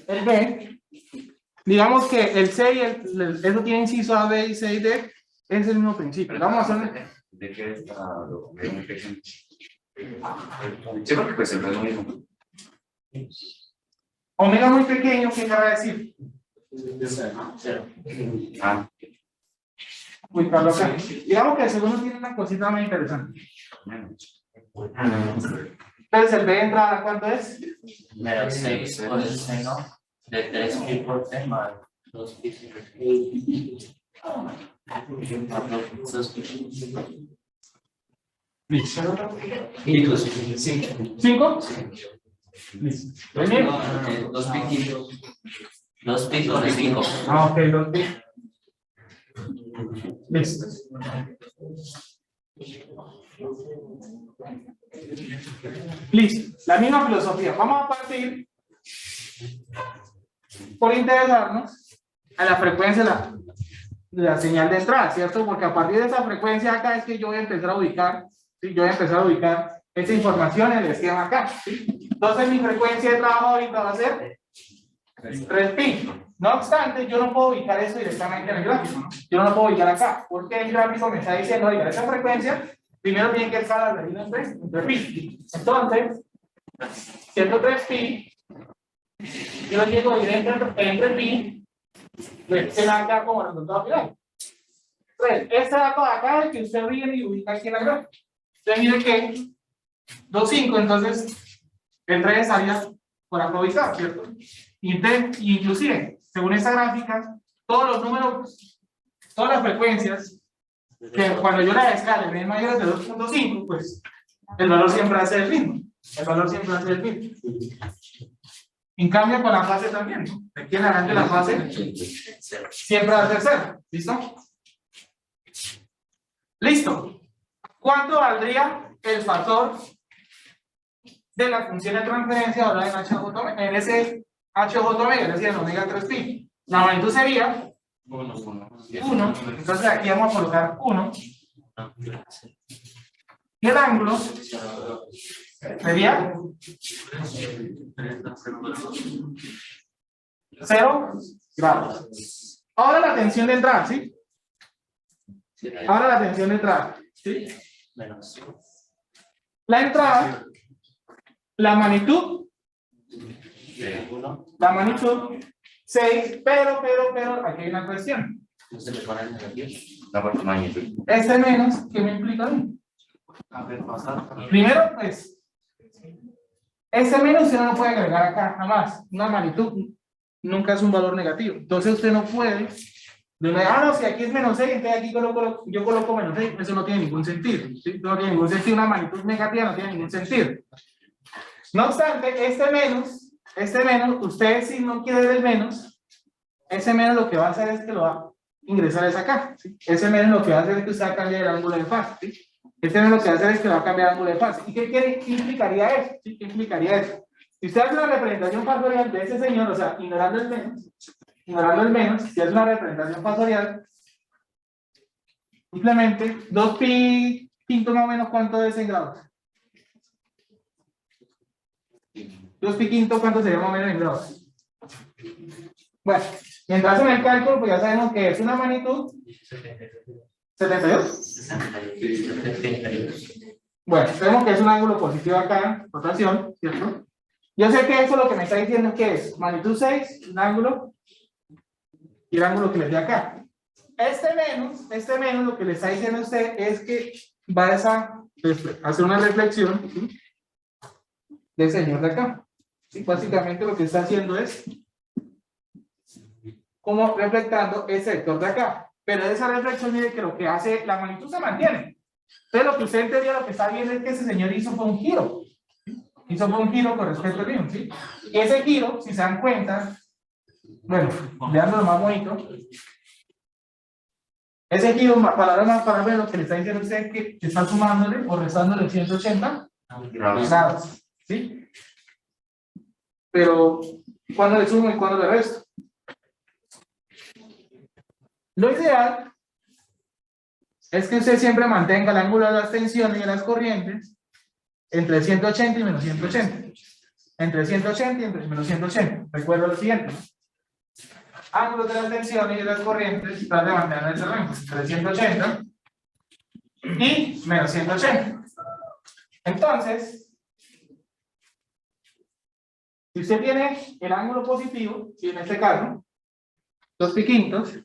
El B, digamos que el C y eso tiene inciso A, B y C y D, es el mismo principio. Vamos a hacer. ¿De qué está lo muy pequeño? Sí, porque pues el lo mismo. Omega muy pequeño, ¿qué querrá decir? Ah. ubicarlo acá. Digamos que el segundo tiene una cosita muy interesante. Entonces el B de entrada, ¿cuánto es? Menos 6 por el seno de 3 pi por t más 2 pi. 2 pi. Listo. Y tú, 5. Listo. Bien. 2 piquitos. 2 picos de 5. Ah, ok, 2 pi. Listo. Listo. La misma filosofía. Vamos a partir por interesarnos a la frecuencia de la señal de entrada, ¿cierto? Porque a partir de esa frecuencia acá es que yo voy a empezar a ubicar, ¿sí? Yo voy a empezar a ubicar esa información en el esquema acá, ¿sí? Entonces mi frecuencia de trabajo ahorita va a ser 3 pi. No obstante, yo no puedo ubicar eso directamente en el gráfico, ¿no? Yo no lo puedo ubicar acá, porque el gráfico me está diciendo, oiga, esa frecuencia, primero tiene que estar la raíz entre pi. Entonces, 103 pi, yo llego a ir entre pi, pues se da acá como resultado final. Entonces, este dato de acá es el que usted viene y ubica aquí en la gráfica. Usted mire que 2,5, entonces, el 3 estaría por acá ubicado, ¿cierto? Inclusive, según esta gráfica, todos los números, todas las frecuencias, que cuando yo la descargue en mayores de 2,5, pues el valor siempre va a ser el mismo. El valor siempre va a ser el mismo. En cambio, con la fase también, ¿no? Aquí en adelante la fase siempre va a ser 0. ¿Listo? Listo. ¿Cuánto valdría el factor de la función de transferencia ahora en ese HJ omega, es decir, en omega 3 pi? La magnitud sería 1. Entonces aquí vamos a colocar 1. Y el ángulo sería 0 grados. Ahora la tensión de entrada, ¿sí? Ahora la tensión de entrada, ¿sí? La entrada, la magnitud 6, pero, aquí hay una cuestión. La parte magnitud. Este menos, ¿qué me implica a mí? Primero, pues, este menos usted no lo puede agregar acá, jamás. Una magnitud nunca es un valor negativo. Entonces usted no puede, no, si aquí es menos 6, entonces aquí yo coloco menos 6, eso no tiene ningún sentido, ¿sí? No tiene ningún sentido, una magnitud negativa no tiene ningún sentido. No obstante, este menos, usted si no quiere ver el menos, ese menos lo que va a hacer es que lo va a ingresar es acá, ¿sí? Ese menos lo que va a hacer es que usted va a cambiar el ángulo de fase, ¿sí? Este menos lo que va a hacer es que va a cambiar el ángulo de fase. ¿Y qué implicaría eso? ¿Sí? ¿Qué implicaría eso? Si usted hace una representación factorial de ese señor, o sea, ignorando el menos, si hace una representación factorial, simplemente 2 pi quinto más o menos, ¿cuánto es en grados? 2 pi quinto, ¿cuánto sería más o menos en grados? Bueno, mientras en el cálculo, pues ya sabemos que es una magnitud 72. Bueno, sabemos que es un ángulo positivo acá, rotación, ¿cierto? Yo sé que eso lo que me está diciendo que es magnitud 6, un ángulo, y el ángulo que le di acá. Este menos lo que le está diciendo a usted es que va a hacer una reflexión, ¿sí? Del señor de acá. ¿Sí? Básicamente lo que está haciendo es como reflectando ese sector de acá. Pero esa reflexión, mire que lo que hace, la magnitud se mantiene. Entonces lo que usted entendía, lo que está viendo es que ese señor hizo fue un giro. Hizo fue un giro con respecto al mismo, ¿sí? Y ese giro, si se dan cuenta, bueno, veándolo más bonito, ese giro, para ver lo que le está diciendo a usted es que está sumándole o restándole 180 grados, ¿sí? Pero, ¿cuándo le sumo y cuándo le resto? Lo ideal es que usted siempre mantenga el ángulo de las tensiones y de las corrientes entre 180 y menos 180. Entre 180 y entre menos 180. Recuerda lo siguiente, ¿no? Ángulos de las tensiones y de las corrientes trata de mantener ese rango entre 180 y menos 180. Entonces, si usted tiene el ángulo positivo, y en este caso, 2 pi quintos,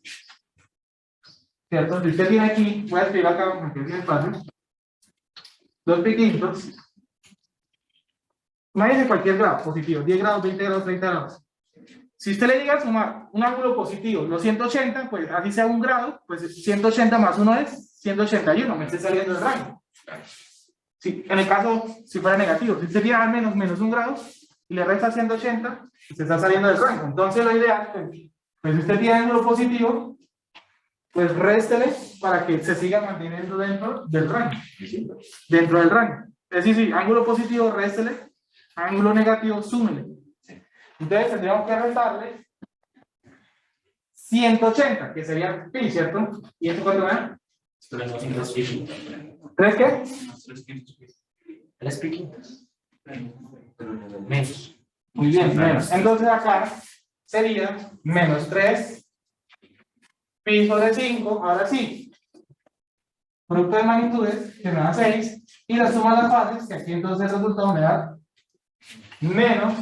¿cierto? Si usted tiene aquí, voy a escribir acá, aunque es espacio, dos piquitos. Imagínense cualquier grado positivo, 10 grados, 20 grados, 30 grados. Si usted le llega a sumar un ángulo positivo, los 180, pues así sea un grado, pues 180 más 1 es 181, me estoy saliendo del rango. Sí, en el caso, si fuera negativo, si usted tiene al menos un grado y le resta 180, se está saliendo del rango. Entonces lo ideal, pues si usted tiene ángulo positivo, pues réstele para que se siga manteniendo dentro del rango. Dentro del rango. Es decir, ángulo positivo, réstele, ángulo negativo, súmele. Entonces tendríamos que restarle 180, que sería pi, ¿cierto? ¿Y esto cuánto da? ¿Tres qué? 3 piquitos. Menos. Muy bien, menos. Entonces acá sería menos 3 pi sobre 5, ahora sí. Producto de magnitudes, que me da 6, y la suma de las fases, que aquí entonces el resultado me da menos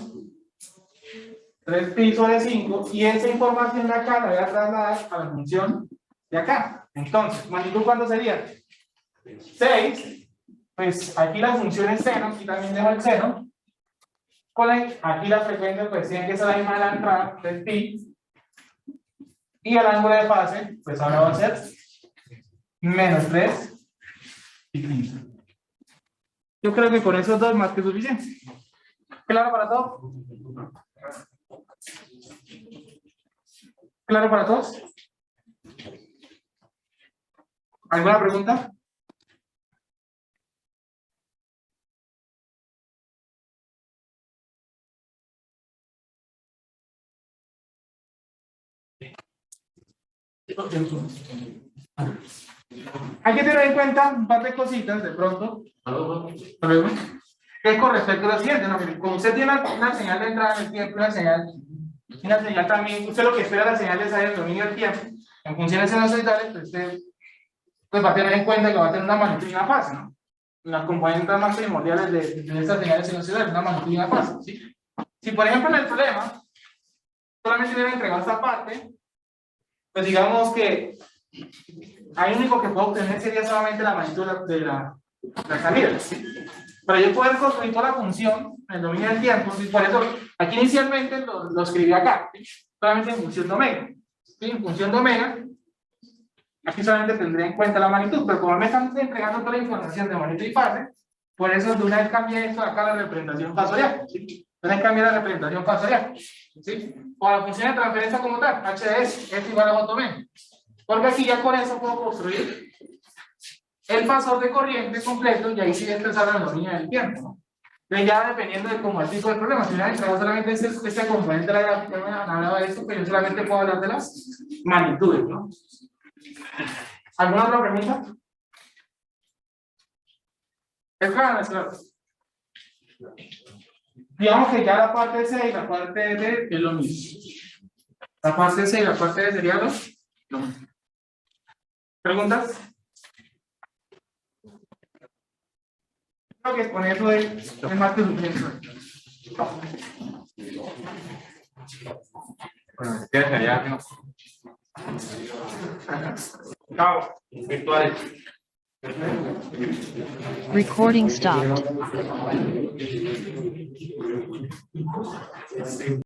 3 pi sobre 5, y esa información de acá la voy a trasladar a la función de acá. Entonces, magnitud, ¿cuánto sería? 6, pues aquí la función es seno, aquí también dejo el seno. Aquí la frecuencia, pues tiene que ser la misma de la entrada, 3 pi. Y el ángulo de fase, pues ahora va a ser menos 3 y 15. Yo creo que con esos dos más que suficiente. ¿Claro para todos? ¿Claro para todos? ¿Alguna pregunta? Hay que tener en cuenta un par de cositas de pronto. Que con respecto a lo siguiente, ¿no? Mire, como usted tiene una señal de entrada en el tiempo, una señal también, usted lo que espera la señal de salida del dominio del tiempo, en funciones sinusoidales, pues usted pues va a tener en cuenta que va a tener una magnitud y una fase, ¿no? Las componentes más primordiales de estas señales sinusoidales, una magnitud y una fase, ¿sí? Si por ejemplo en el problema solamente debe entregar esta parte, pues digamos que ahí único que puedo obtener sería solamente la magnitud de la salida, ¿sí? Para yo poder construir toda la función en el dominio del tiempo, ¿sí? Por eso aquí inicialmente lo escribí acá, ¿sí? Solamente en función de omega, ¿sí? En función de omega, aquí solamente tendría en cuenta la magnitud, pero como me están entregando toda la información de magnitud y fase, por eso de una vez cambié esto acá a la representación fasorial, ¿sí? De una vez cambié la representación fasorial, ¿sí? O la función de transferencia como tal, h de s es igual a j omega, porque aquí ya con eso puedo construir el fasor de corriente completo y ahí sí expresar la dominio del tiempo, ¿no? Entonces ya dependiendo de cómo el tipo de problema, si me han entregado solamente este componente de la gráfica, me han hablado de esto, pero yo solamente puedo hablar de las magnitudes, ¿no? ¿Alguna otra pregunta? Es claro, es claro. Digamos que ya la parte C y la parte D es lo mismo. La parte C y la parte D sería lo mismo. ¿Preguntas? Creo que con eso es más que suficiente. Bueno, ya. Chao. Virtuales. Recording stopped.